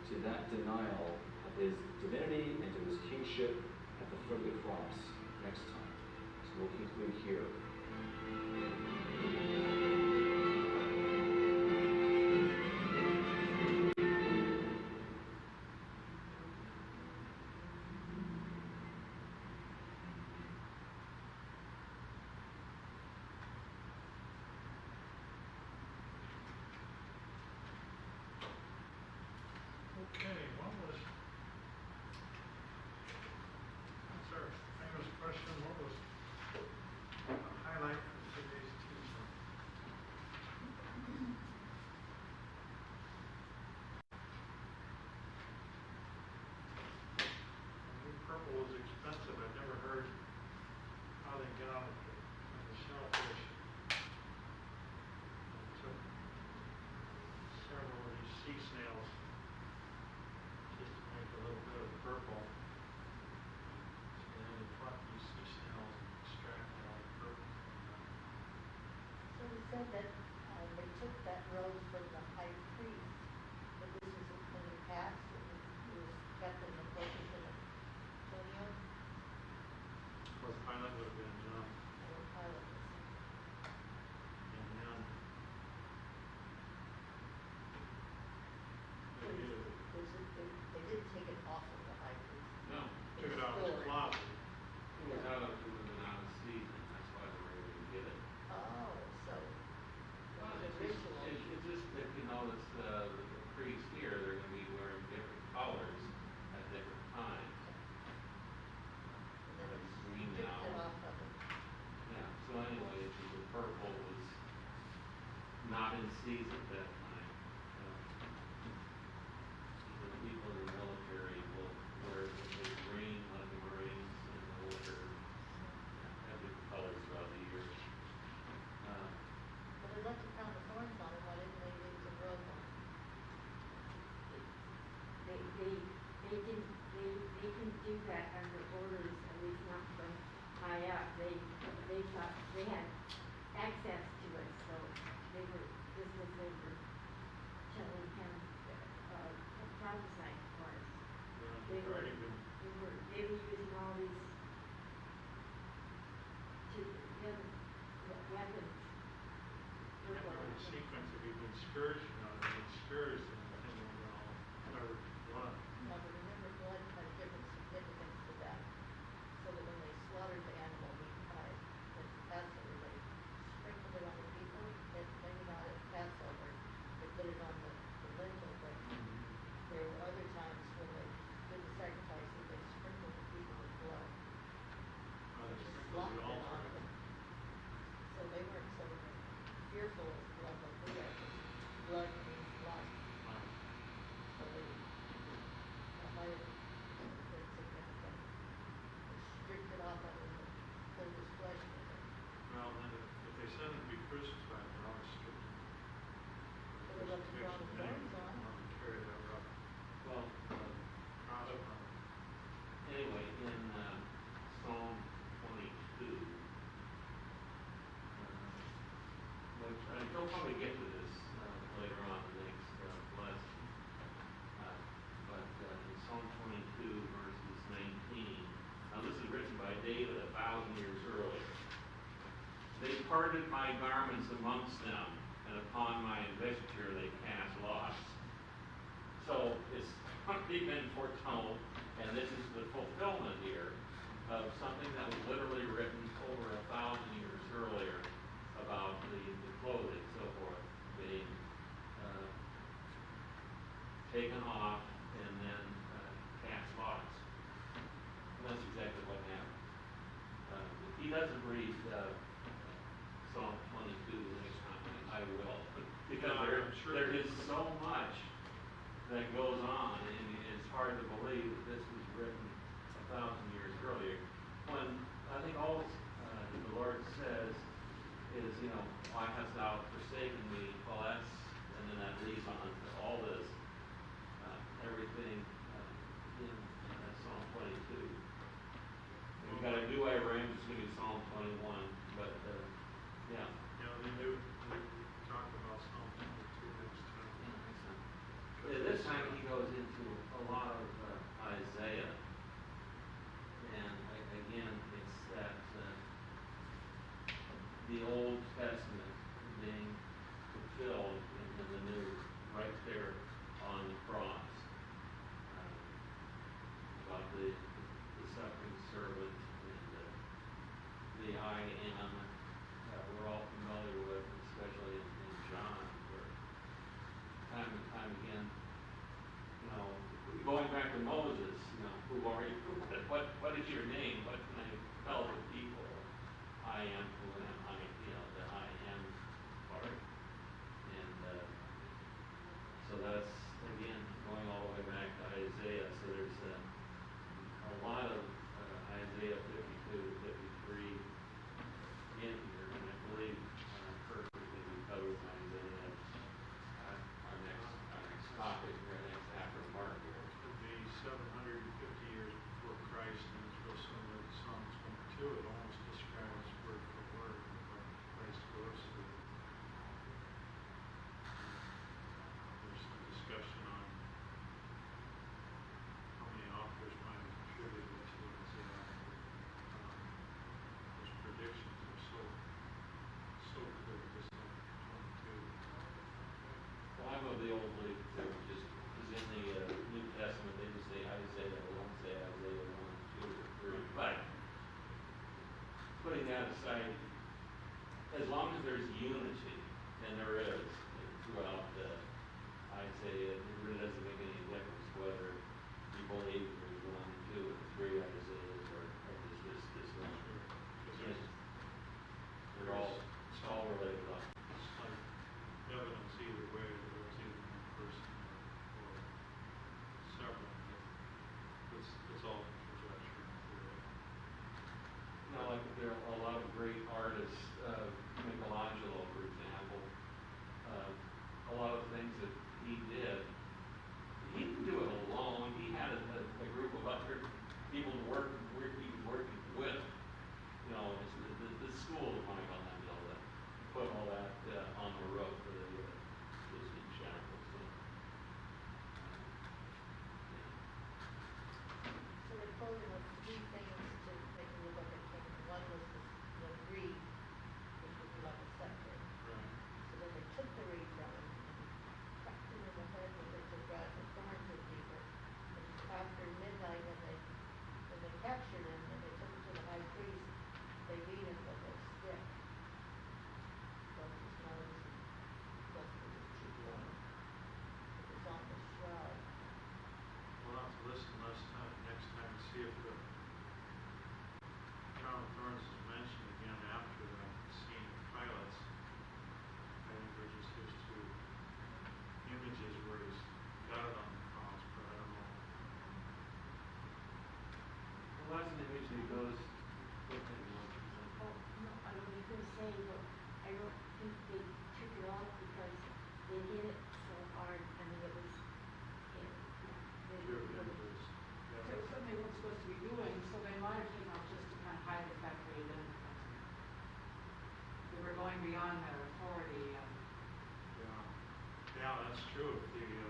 to that denial of his divinity and to his kingship at the foot of the cross next time. So we'll conclude here. Okay, what's our famous question? What was the highlight for today's teaching? I knew purple was expensive. I've never heard how they got it from the shellfish. It took several of these sea snails just to make a little bit of purple. So they seas at that time. The people in the military will wear the big green like the Marines, and they'll wear have different colors throughout the year. But they left a crown of thorns on it, why didn't they use a robe on it? They can do that under orders, at least not from high up. They thought, they had access to it, so they were, this was, they were telling him, prophesying for us. They were, they were using all these to, weapons. And there was a sequence of even scourged, scourged and then all covered in blood. Now, but remember, blood had a different significance to them, so that when they slaughtered the animal meat pie, at Passover, they sprinkled it on the people, and maybe not at Passover, they put it on the lintel, but there were other times when they did the sacrifice, that they sprinkled the people with blood. They Just sprinkled slopped the it on altar. them. So they weren't so fearful of blood like we are, 'cause blood means life. So they, that might have been significant. They stripped it off of him and killed his flesh with it. Well, then if they send him to be crucified, they're always stripped. So they left the crown of thorns on. Carry that rough Well, cross on. anyway, in Psalm 22, which you'll probably get to this later on in the next lesson, but in Psalm 22, verses 19, now this is written by David 1,000 years earlier. They parted my garments amongst them, and upon my investiture they cast lots. So it's already been foretold, and this is the fulfillment here of something that was literally written over 1,000 years earlier about the clothing, so forth, being taken off and then cast lots. And that's exactly what happened. If he doesn't read Psalm 22 the next time, I will, because there is so much that goes on, and it's hard to believe that this was written 1,000 years earlier. When I think all the Lord says is, why hast thou forsaken me? Well, that's, and then that leads on to all this, everything in Psalm 22. We've got a new way around, it's going to be Psalm 21, but yeah. Yeah, we talk about Psalm 22 next time. This time he goes into a lot of Isaiah, and again, it's that the Old Testament being fulfilled in the New, right there on the cross, about the suffering servant and the I am that we're all familiar with, especially in John, where time and time again, going back to Moses, who are you? What is your name? What can I tell the people? I am who am I, the I am part. And so that's, again, going all the way back to Isaiah. So there's a lot of Isaiah 52 to 53 in here, and I believe perfectly we covered Isaiah. Our next topic, after Mark here. Would be 750 years before Christ, and it's real similar to Psalm 22. It almost describes word for word what Christ goes through. There's some discussion on how many authors might have contributed to Isaiah. Those predictions are so clear, just like 22. Well, I'm of the old belief that just, because in the New Testament, they just say Isaiah 1, say Isaiah 1, 2, or 3. But, putting that aside, as long as there's unity, and there is throughout Isaiah, it really doesn't make any difference whether you believe there's 1, 2, or 3 Isaiahs, or just this one. Because They're all, it's all related up. it's like evidence Well, that's an image that goes with it. Oh, no, I was gonna say, but I don't think they took it off because they hit it so hard, I mean, it was, they Sure, didn't it really. was, So yeah. it's something they weren't supposed to be doing, so they might have taken off just to kind of hide the fact that they didn't. They were going beyond their authority and. Yeah, yeah, that's true. If when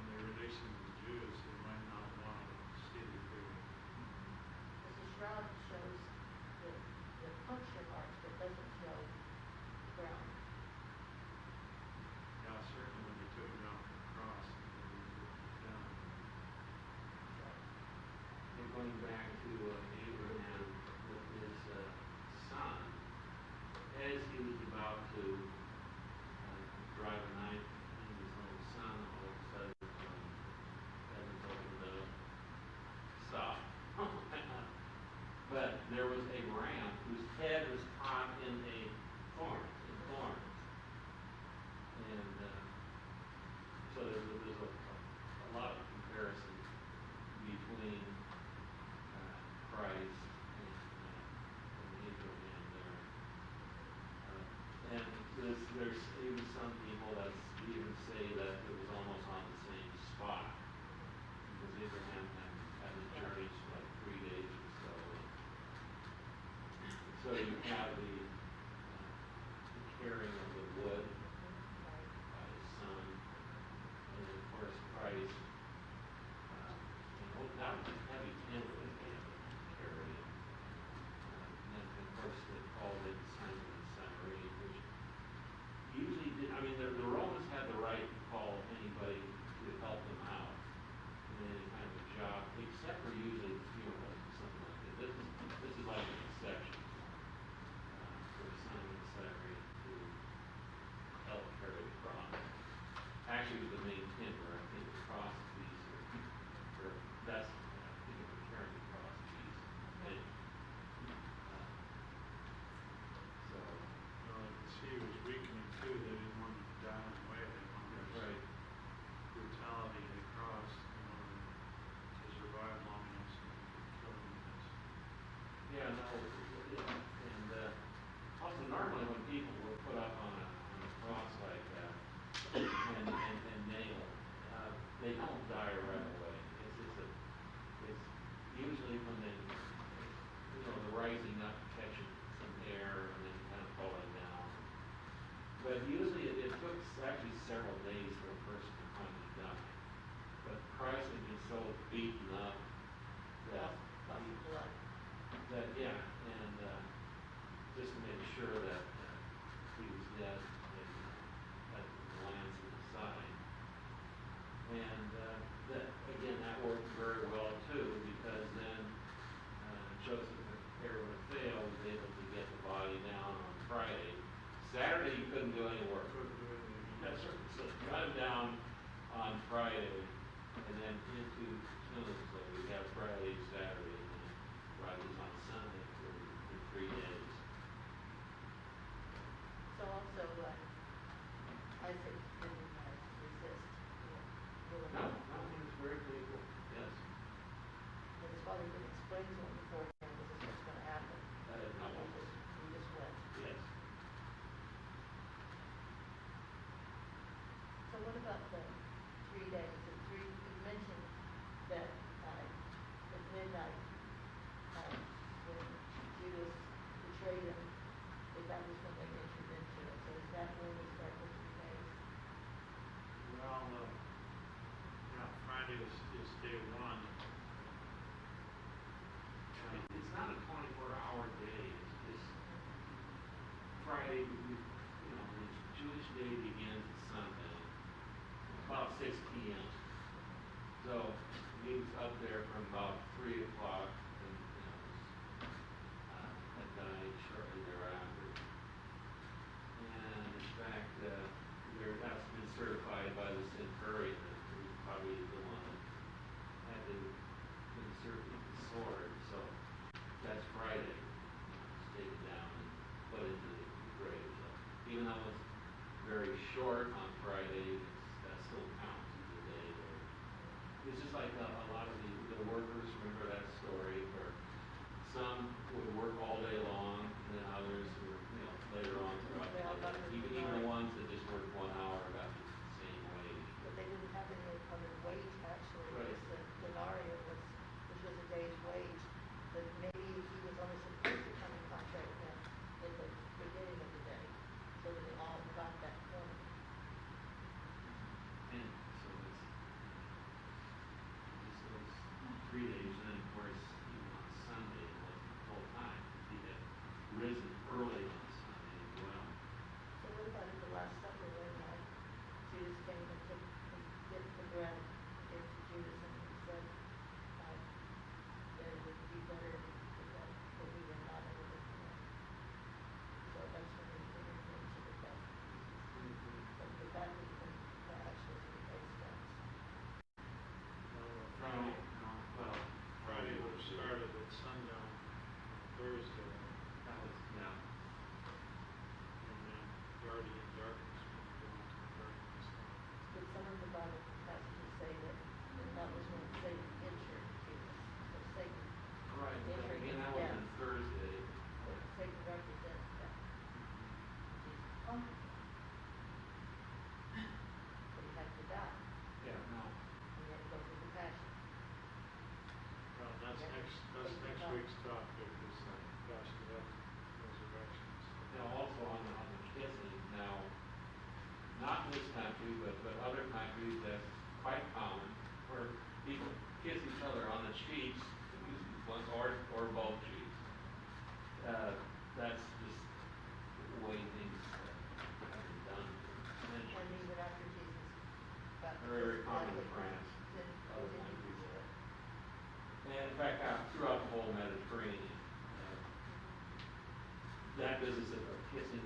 they release them to the Jews, they might not want to see the big. Because the shroud shows the puncture marks, but doesn't show the ground. Yeah, certainly when they took him down from the cross, they took him down. And going back to Abraham with his son, as he was about to drive a knife in his own son, all of a sudden, heavens opened up, stop. But there was a ram whose head was caught in thorns. And so there's a lot of comparison between Christ and Abraham there. And there's even some people that even say that it was almost on the same spot. Because Abraham had his journeys for like 3 days or so. So you have the carrying of the wood by his son. And then of course Christ, that was a heavy tent that they had to carry. And then of course they called it Simon and Cyrene, which usually did, I mean the Romans had the right to call anybody to help them out in any kind of a job, except for usually funerals or something like that. This is like an exception for Simon and Cyrene to help carry the cross. Actually, the main timber, I think the cross piece, or that's, I think it was carrying the cross piece. And, so, Well, I could see he was weakening too. They didn't want him to die in the way. They wanted that's his right. brutality of the cross, to survive long enough so they could kill him with this. Yeah, no, and also normally when people were put up on a cross like that and nailed, they don't die right away. It's usually when they, the rising up, catching some air, and then kind of falling down. But usually it took actually several days for a person to finally die. But Christ had been so beaten up that Lots of blood. yeah, and just to make sure that he was dead, they had the lance in his side. And that again, that worked very well too, because then Joseph of Arimathea was able to get the body down on Friday. Saturday he couldn't do any work. Couldn't do anything. That's right. So got him down on Friday, and then into Tuesday. We have Friday, Saturday, and then Fridays on Sunday for 3 days. So also, Isaac didn't resist. Really. No, he was very faithful. Yes. But his father didn't explain to him beforehand, this is what's gonna happen. No. He just went. Yes. So what about the 3 days? You mentioned that at midnight, when Judas betrayed him, that was when they entered into it. So is that when we start the 3 days? Well, yeah, Friday is day one. It's not a 24-hour day. It's Friday. The Jewish day begins at Sunday, about 6 p.m. So he was up there from about 3 o'clock, and had died shortly thereafter. And in fact, that's been certified by the centurion that he was probably the one that had to insert with the sword. So that's Friday. It's taken down and put into the grave. So even though it's very short on Friday, that still counts as a day. It's just like a lot of the workers, remember that story, where some would work all day long, and then others were, later on throughout the They all got day. their Even the denarii. ones that just worked 1 hour got the same wage. But they didn't have any other wage, actually, Right. it was the denarius, which was a day's wage, that maybe he was only supposed to come in contact with them in the beginning of the day, so that they all got that point. And so it's those 3 days, and then of course, even on Sunday, it wasn't full time. He had risen early on Sunday as well. So what about at the Last Supper when Jesus came and took and dipped the bread, and gave it to Judas, and he said, that it would be better that we were not in the kingdom. So that's when he entered into the baptism. But the baptism actually takes place. Friday, well, Friday would have started at sundown on Thursday, that was, yeah. and then already in darkness when you go into the darkness. But some of the Bible passages say that was when Satan entered Jesus. So Satan, Right, but entering again, into that was death. on Thursday. So Satan represents death. Jesus conquered death. But he had to die, Yeah, no. and he had to go through the passion. Well, that's next week's topic is passion, death, resurrection. Now, also on the kissing, now, not in this country, but other countries, that's quite common, where people kiss each other on the cheeks, usually once or both cheeks. That's just the way things have been done for And centuries. even after Jesus got Very death, common in they France, didn't other continue to countries. do it. And in fact, throughout the whole Mediterranean, that business of kissing,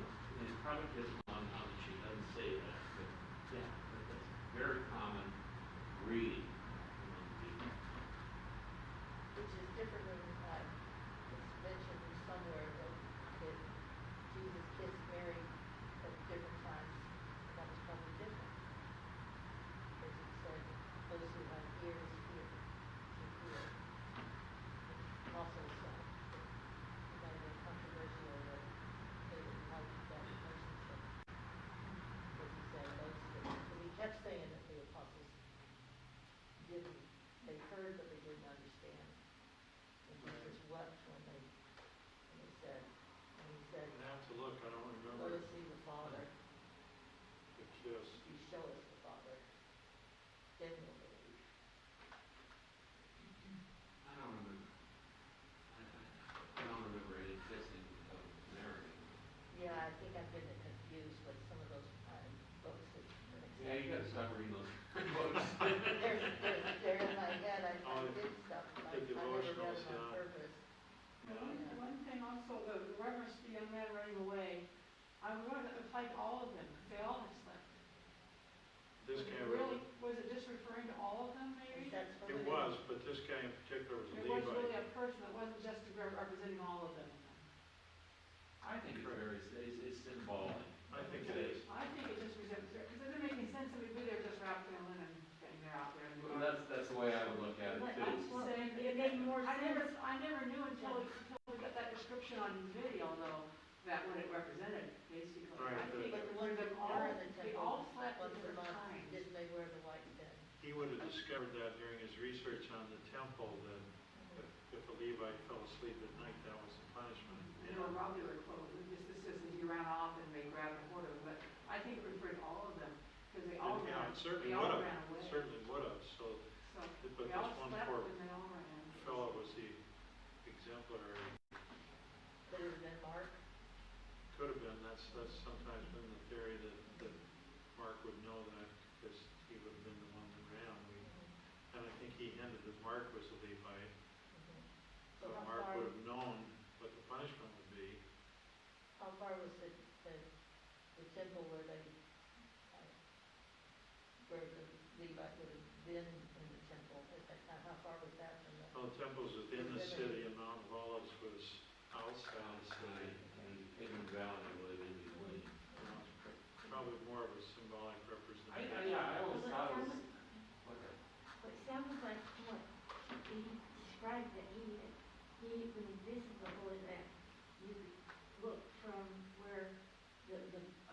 probably kissing on the cheek, doesn't say that, but yeah, that's very common greeting among people. Which is different than, it's mentioned somewhere that Jesus kissed Mary at different times, and that was probably different. Because it said, those who have ears hear, to hear. Also, it might have been controversial that they didn't like that relationship. Because he said because he kept saying that the apostles didn't, they heard but they didn't understand. And Jesus wept when he said, I have to look, I don't let remember us see the Father, the kiss. if you show us the Father, then we'll believe. I don't remember. I don't remember any kissing of Mary. Yeah, I think I'm getting it confused with some of those books that. Yeah, you gotta stop reading those books. They're in my head, I Oh, did stuff, I the never read devotionals, them on yeah. purpose. One thing also, the reference to the young man running away, I'm going to apply to all of them, because they all have slept. This Was guy it really, was it just referring to all of them, maybe? That's what it was, but this guy in particular was a It was really Levite. a person, it wasn't just representing all of them. I think it's very, it's symbolic. I think it is. I think it just represents, because it doesn't make any sense that we do there just wrapped in linen, and they're out there in the Well, dark. that's the way I would look at it But too. I'm Just Well, saying, it made more I never sense. knew until we got that description on video, though, that what it represented, basically. Right, I think But the it ones that them all, are in the they temple, all slept at once a different month, times. didn't they wear the white linen? He would have discovered that during his research on the temple, that if a Levite fell asleep at night, that was the punishment. They were probably their clothes, this says that he ran off and they grabbed a hold of him, but I think it referred to all of them, because they all Yeah, ran, it certainly they would all have, ran away. it certainly would have, so, So, but they all this one slept poor and they all ran. fellow was the exemplary. Could it have been Mark? Could have been, that's sometimes been the theory that Mark would know that, because he would have been the one that ran. And I think he hinted that Mark was a Levite, So so how Mark far, would have known what the punishment would be. how far was the temple where they, where the Levite would have been in the temple, how far was that from the? Well, the temple's within the city, and Mount of Olives was outside the city. And Hidden Valley was in between. It's probably more of a symbolic representation. Yeah, I always Well, thought it it was, sounded- okay. It sounded like, what, 80 described that when he visited the Holy Land, you could look from where the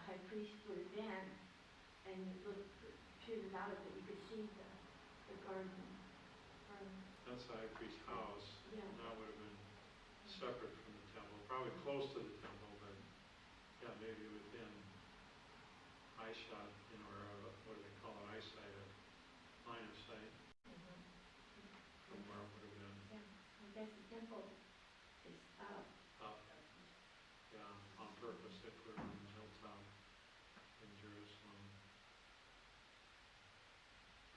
high priest would have been, and you look to the out of it, you could see the garden from, That's the high priest's house. Yeah. That would have been separate from the temple, probably close to the temple, but yeah, maybe within eye shot, or what do they call it, eyesight, line of sight from where it would have been yeah, I guess the temple is up. up. Yeah, on purpose, they put it on the hilltop in Jerusalem.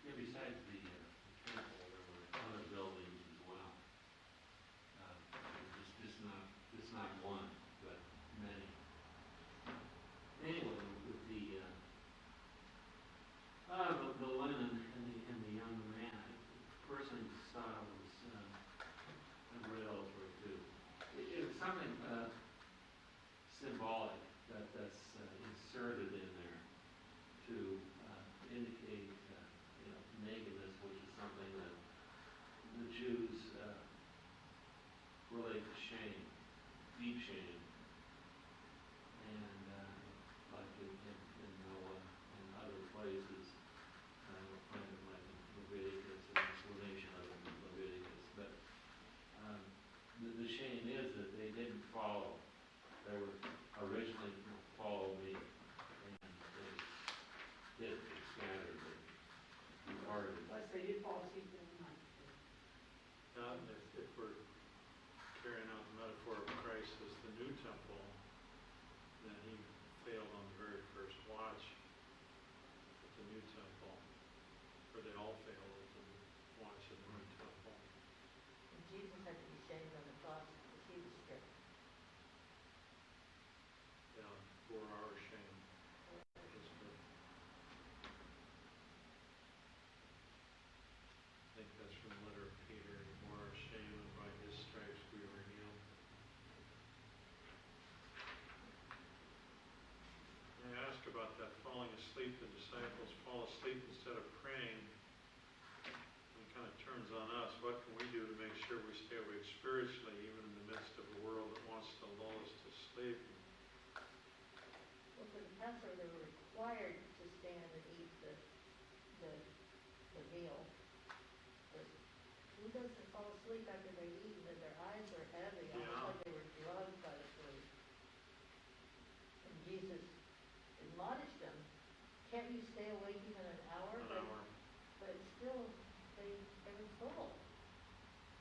Yeah, besides the temple, there were other buildings as well. It's not one, but many. Anyway, with the linen and the young man, I personally thought it was, I read elsewhere too. It was something symbolic that's inserted in there to indicate, nakedness, which is something that the Jews relate to shame, deep shame, and like in Noah and other places, kind of like in Leviticus, an explanation of it in Leviticus. But the shame is that they didn't follow. They were originally follow me, and they did scattered, they departed. Unless they did fall asleep in the night. Now, if we're carrying out the metaphor of Christ as the new temple, then he failed on the very first watch at the new temple, or they all failed at the watch of the new temple. And Jesus had to be shamed on the cross because he was stripped. Yeah, for our shame. That's good. I think that's from the letter of Peter. For our shame, and by his stripes we were healed. I ask about that falling asleep. The disciples fall asleep instead of praying. It kind of turns on us. What can we do to make sure we stay awake spiritually, even in the midst of a world that wants to lull us to sleep? Well, for the Passover, they were required to stand and eat the meal. But who doesn't fall asleep after they've eaten and their eyes are heavy, Yeah. almost like they were drugged by the food? And Jesus admonished them, can't you stay awake even an hour? An hour. But still, they were full.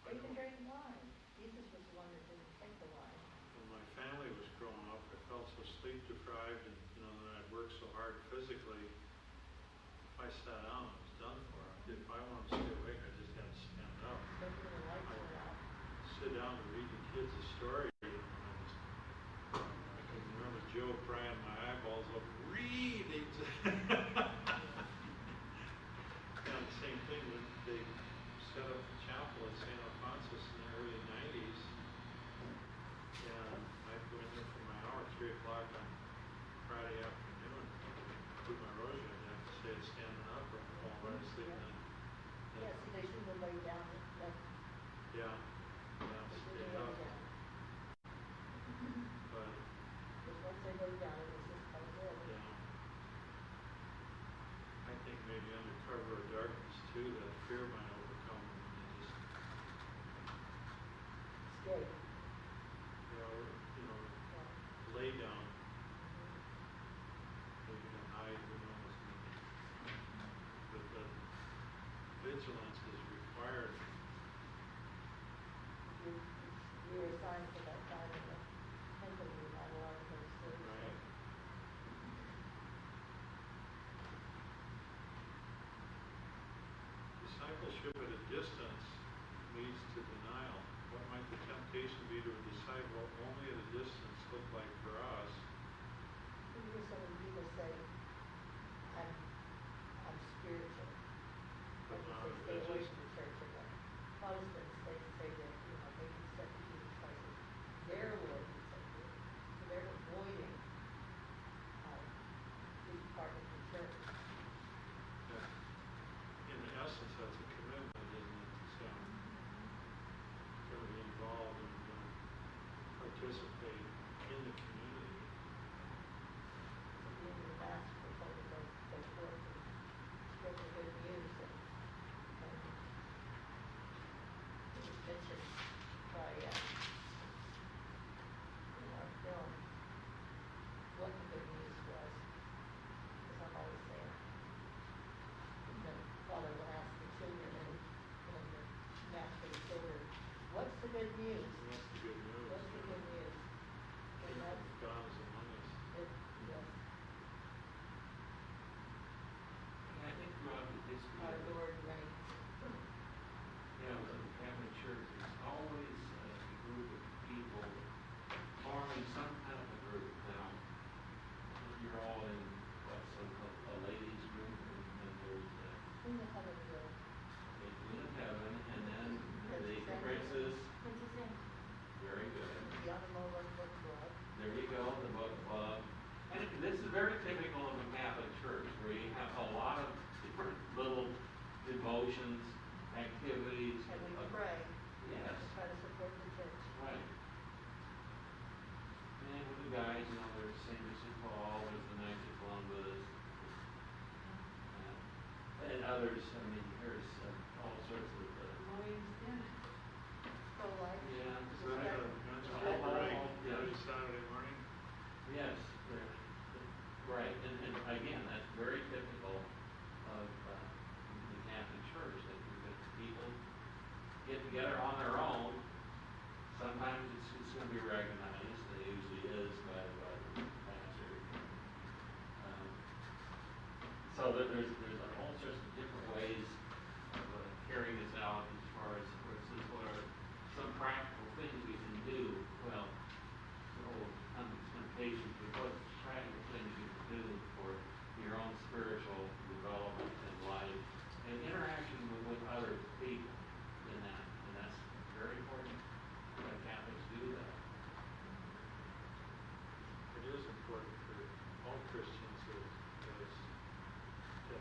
They even drank wine. Jesus was the one that didn't take the wine. When my family was growing up, I felt so sleep deprived, and then I'd worked so hard physically. If I sat down, I was done for. If I wanted to stay awake, I just had to stand up. Especially when the lights went out. Sit down to read the kids a story. I can remember Joe prying my eyeballs open. Read! Yeah, the same thing when they set up the chapel at St. Alphonsus in the early 90s. And I'd go in there for my hour, 3 o'clock on Friday afternoon, do my rosary. I'd have to say it standing up or I'd fall right asleep. Yeah, see, they shouldn't have laid down. Yeah, They stay shouldn't have up. laid down. But, Because once they laid down, it was just like this. yeah. I think maybe under cover of darkness too, that fear might overcome them and they just, Escape. Yeah. lay down. Maybe to hide, who knows. But the vigilance is required. You were assigned for that time in the temple, you had a lot of those things. Right. Discipleship at a distance leads to denial. What might the temptation be to a disciple only at a distance look like for us? You hear so many people say, I'm spiritual. But And not they stay away religious. from the church. And the Protestants, they say that, they accept Jesus Christ as their Lord and Savior. So they're avoiding being part of the church. Yeah. In essence, that's a commitment, isn't it? So, what's the good news? What's the good news? What's the good news? And that's, God is among us. it, yes, And I think throughout the history our of the, Lord reigns. the Catholic Church, there's always a group of people forming some kind of a group. Now, you're all in what's a ladies' group, and there's In the heaven will. a Queen of Heaven, and then the Princess Anne. Princess. Princess Anne. Very good. The Honolulu Book Club. There you go, the book club. And this is very typical of a Catholic church, where you have a lot of different little devotions, activities. And we pray Yes, to try to support the church. right. And with the guys, there's St. Paul, there's the Knights of Columbus, and others. I mean, there's all sorts of, Williams Inn. Pro-life. yeah. Is that a men's Oh, group right yeah. every Saturday morning? Yes, right, and again, that's very typical of the Catholic Church, that people get together on their own. Sometimes it's going to be recognized, it usually is by the pastor. So that there's all sorts of different ways of carrying this out as far as, for instance, what are some practical things we can do. Well, temptation, but what practical things you can do for your own spiritual development and life and interaction with other people in that. And that's very important that Catholics do that. It is important for all Christians to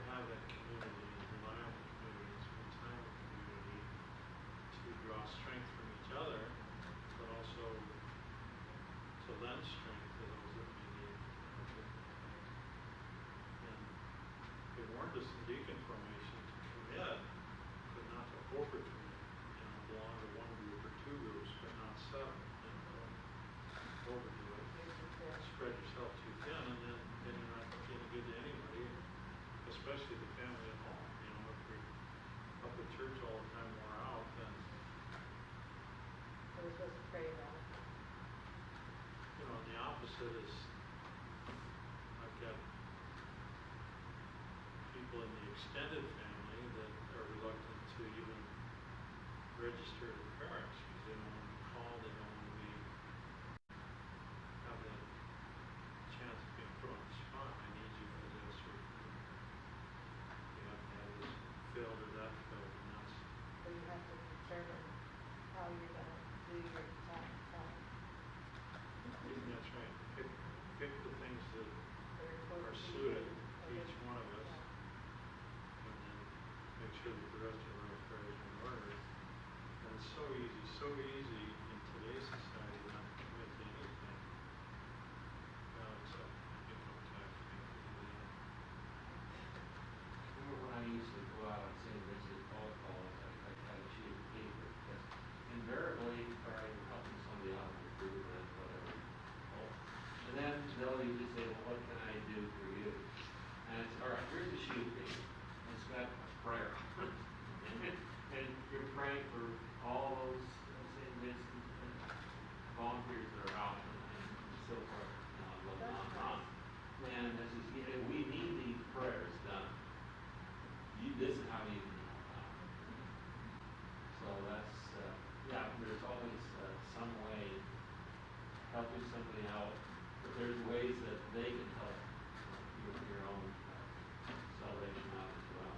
have that community, rely on the community, spend time with the community, to draw strength from each other, but also to lend strength to those that may need different things. And they warned us in deacon formation to commit, but not to overcommit. Belong to one group or two groups, but not seven. Don't overdo it. Spread yourself too thin, and then you're not getting good to anybody, especially the family at home. If you're up at church all the time, wore out, then So we're supposed to pray about it. the opposite is, I've got people in the extended family that are reluctant to even register at the parish because they don't want to be called, they don't want to have that chance of being put on the spot. I need you for this, or you have to have this filled or that filled, and that's So you have to determine how you're gonna do your time. right. Pick the things that They're are suited to each one of us, and then make sure that the rest of our affairs are in order. And it's so easy in today's society not to commit to anything. Except income tax, you have to do that. Remember when I used to go out and say visit all calls, I had a sheet of paper because invariably, or I was helping somebody out with food or whatever. And then they'll usually say, well, what can I do for you? And it's, all right, here's a sheet of paper. And it's got a prayer. and you're praying for all those St. Vincent volunteers that are out and so forth. Going on. And this is, we need these prayers done. This is how you can help out. So that's, there's always some way helping somebody out, but there's ways that they can help your own salvation out as well.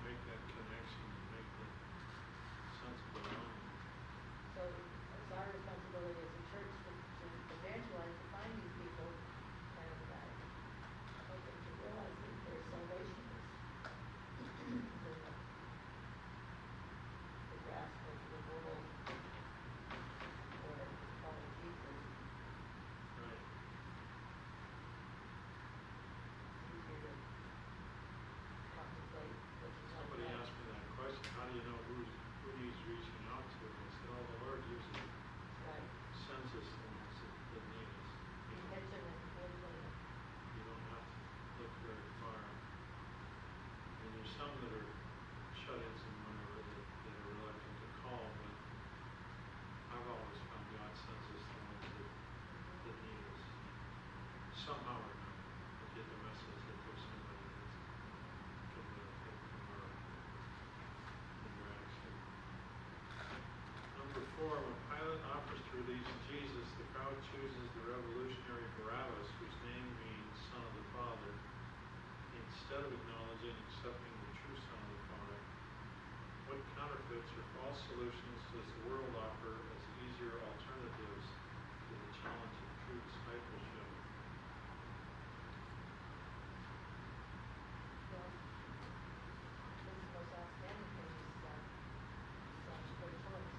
Make that connection, make the sense of belonging. So it's our responsibility as a church to evangelize, to find these people, and help them to realize that their salvation is in the grasp of the world, or follow Jesus. Right. It's easier to Pilate offers to release Jesus, the crowd chooses the revolutionary Barabbas, whose name means Son of the Father, instead of acknowledging and accepting the true Son of the Father. What counterfeits or false solutions does the world offer as easier alternatives to the challenge of true discipleship? Well, this is the most outstanding thing he's done. He's for choice.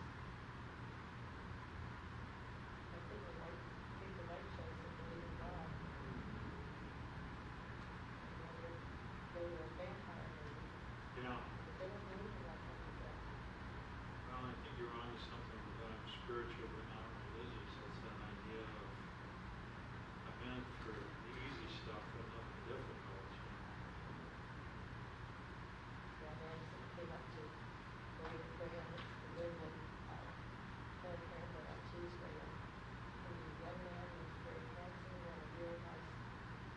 I think we might take the right choice and believe in God. And rather go to a vampire movie. Yeah. But they don't believe in that kind of stuff. Well, I think you're onto something with that. I'm spiritual but not religious. That's that idea of I'm in for the easy stuff but nothing difficult. Yeah, man came up to William Graham, the Goodman, Planned Parenthood on Tuesday, and he was a young man, he was very handsome, he had a real nice,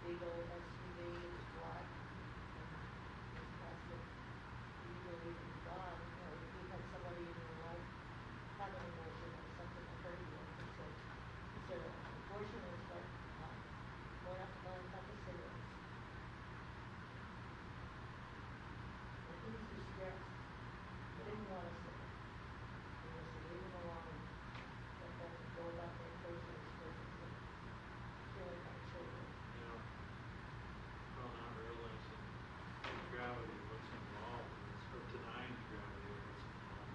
big old SUV, he was black, and he was asked if you believe in God, you know, if you had somebody in your life have an abortion or something occurred to you, and he said, abortion is like going out to buy a pack of cigarettes. And he was distressed. He didn't want to say it. He was to leave him alone, let them go about their personal business and killing our children. You know, well, not realizing the gravity of what's involved, or denying the gravity of what's involved.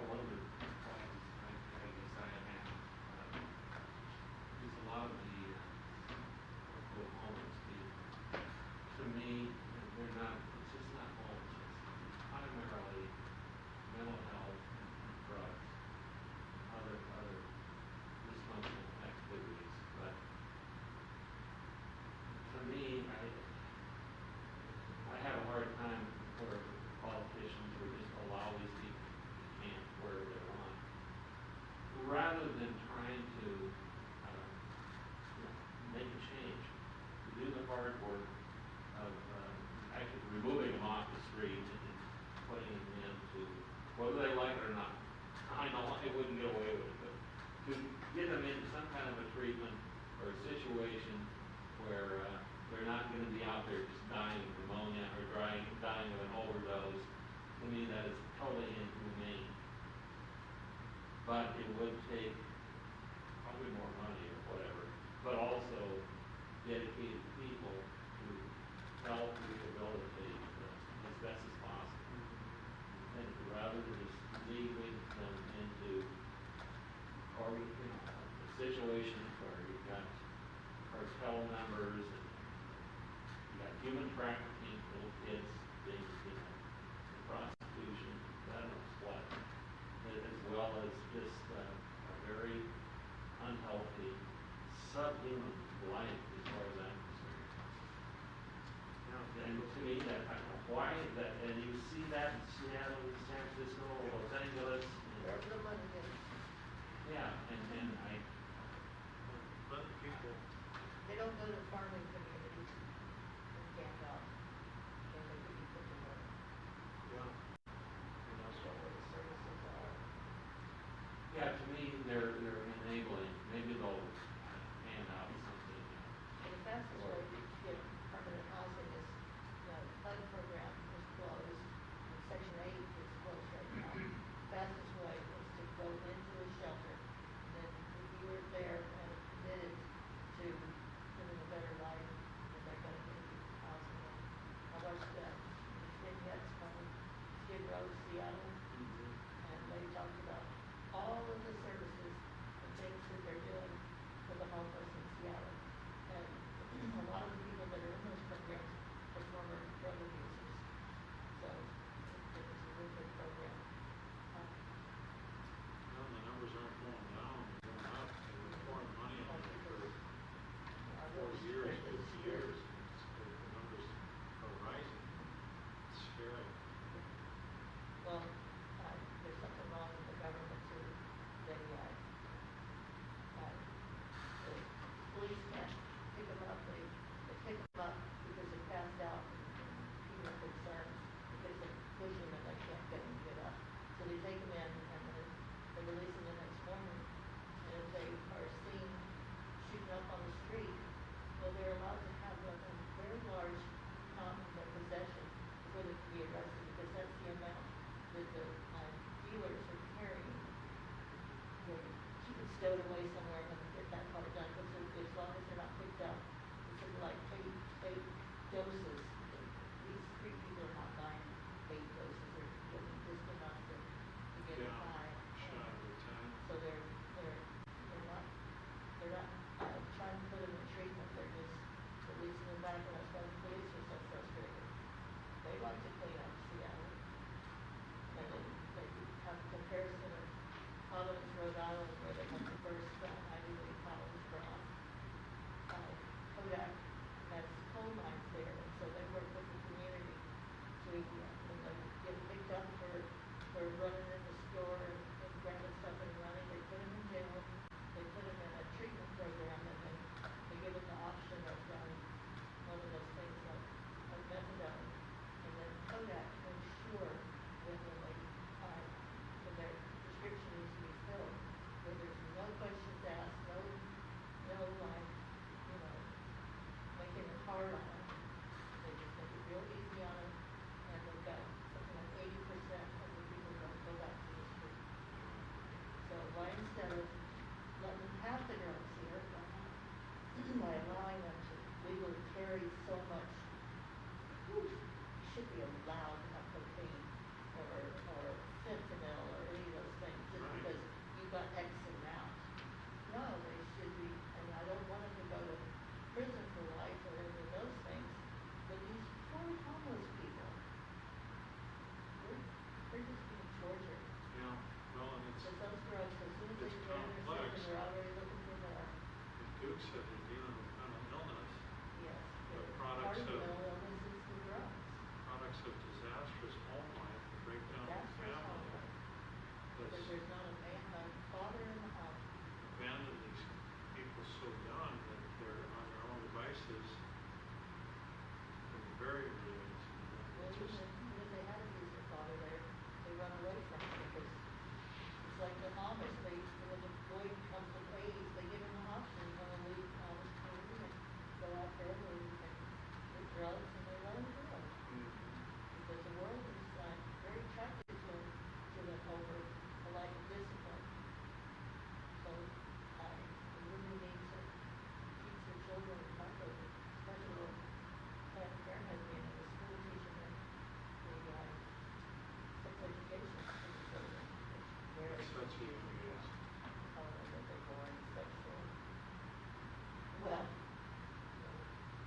One of the problems I guess I have is a lot of the quote homeless people. To me, they're not. It's just not homeless. It's primarily mental health and drugs, other dysfunctional activities. But to me, I have a hard time where politicians would just allow these people to camp wherever they want, rather than trying to make a change, to do the hard work of actually removing them off the street and putting them into, whether they like it or not. I know I wouldn't get away with it, but to get them into some kind of a treatment or a situation where they're not going to be out there just dying of pneumonia or dying of an overdose, to me that is totally inhumane. But it would take probably more money or whatever, but also dedicated people to help rehabilitate as best as possible. And rather than just leaving them into, or a situation where you've got cartel members and you got human trafficking, little kids being, prostitution, God knows what, as well as just a very unhealthy, subhuman life as far as I'm concerned. And to me, that why that, and you see that in Seattle, San Francisco, Los Angeles. Wherever the money is, Yeah, and I. Let people, they don't go to farming communities and camp out. And they really put to work. yeah, And that's what the services are. Yeah, to me, they're enabling. Maybe they'll hand out something. And the fastest way to get permanent housing is, the HUD program is closed, and Section 8 is closed right now. Fastest way is to go into a shelter, and then if you are there and committed to living a better life, then they're gonna give you housing. I watched, these vignettes from Skid Row, Seattle, and they talked about all of the services and things that they're doing for the homeless in Seattle. And a lot of the people that are in those programs are former drug abusers. So it was a real good program. well, the numbers aren't going down, they're going up. They were pouring money on it for 40 years, 50 years. The numbers are rising. It's scary. Well, there's something wrong with the government too. The police can't pick them up. They pick them up because they passed out and it away somewhere when they get that part done, because as long as they're not picked up, it's like eight doses. These three people are not buying 8 doses, they're getting just enough to get Yeah, high. shot at a time. So they're not trying to put them in treatment, they're just releasing them back, and that's why the police are so frustrated. They like to clean up Seattle. And they have a comparison of Providence, Rhode Island, where they have the first Ivy League college from. Kodak has coal mines there, and so they work with the community to, when they get picked up for running in the store and grabbing stuff and running, they put them in jail, they put them in a treatment program, and then they give them the option of one of those things like methadone. And then Kodak makes sure that when their prescription needs to be filled, that there's no questions asked, no making it hard on them. They just make it real easy on them, and they've got something like 80% of the people don't go back to the street. So why instead of letting them have the drugs here, by allowing them to legally carry so much, you should be allowed to have cocaine or fentanyl or any of those things, just Right. because you've got X amount. No, they should be, and I don't want them to go to prison for life or any of those things, but these poor homeless people, they're just being tortured. Yeah, well, and Because those drugs, as soon as they it's get in their complex. system, they're already looking for more. Duke said they're dealing with mental illness, Yes. The Part products of the of- mental illness is the drugs. products of disastrous home life that break down the That's what's family. wrong. Because That's there's not a father in the house. abandoned these people so young that they're on their own devices from a very early age. Well, It's just, even if they had a decent father there, they run away from it because it's like the Amish. When the boy comes of age, they give him an option. You want to leave Amish community and go out there where you can get drugs, and they let him go. Because the world is very attracted to them over a life of discipline. So we really need to teach the children properly, especially with Planned Parenthood being in the school teaching them the sex education to the children. It's very At such a young age. telling them that they're born sexual. Well,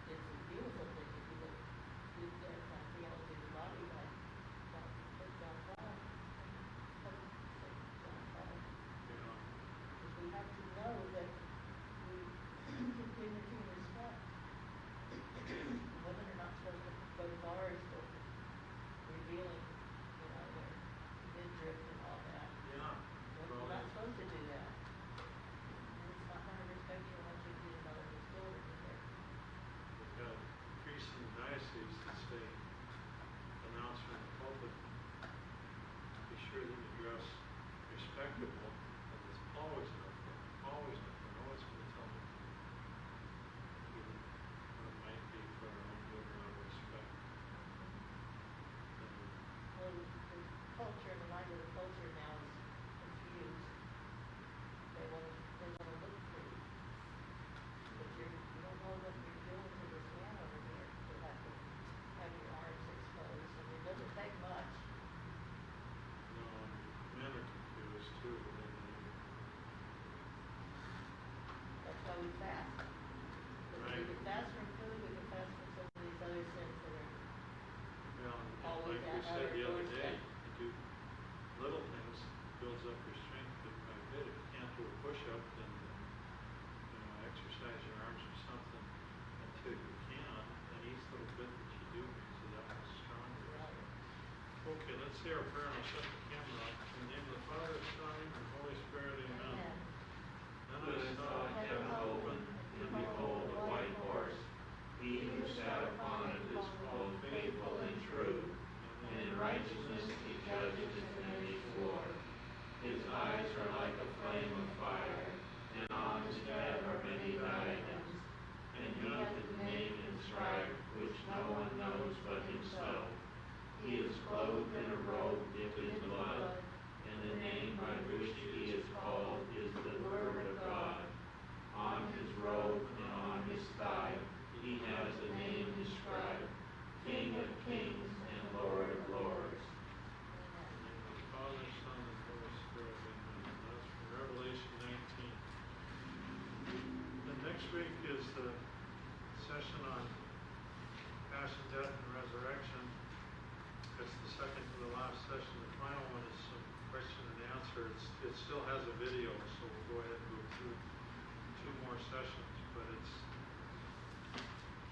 it's a beautiful thing if you look at their theology of the body by John Paul. John Paul. Yeah. Because we have to know that we give dignity and respect. Women are not supposed to go to bars for revealing, their midriff and all that. Yeah. We're not supposed to do that. And it's not going to respect you unless you do another children either. We've got priests in the diocese that say, announce from the pulpit, be sure that you dress respectable, and it's always enough room, always enough room, always going to tell them. Even when it might be for our own good or out of respect. Well, the culture, the mind of the culture now is confused. They want to look pretty. But you don't know what you're doing to this man over here to have your arms exposed. I mean, it doesn't take much. No, men are confused too, but they don't. That's why we fast. Because Right. we can fast from food, we can fast from some of these other sins that are Well, and always like we at said our the other day, doorstep. you do little things, builds up your strength bit by bit. If you can't do a push-up, then, exercise your arms or something until you can, and each little bit that you do makes you that much stronger. Okay, let's say our prayer and I'll shut the camera off. In the name of the Father, Son, and Holy Spirit, amen. Amen. Then Then I saw heaven open, and behold, a white horse. He who sat upon it is called Faithful and True, and in righteousness he judges and makes war. His eyes are like a flame of fire, and on his head are many diadems. And he has a name inscribed which no one knows but himself. He is clothed in a robe dipped in blood, and the name by which he is called is the Word of session on passion, death, and resurrection. It's the second to the last session. The final one is some question and answer. It still has a video, so we'll go ahead and go through 2 more sessions, but it's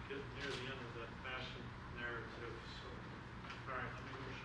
getting near the end of that passion narrative, so, all right, let me go show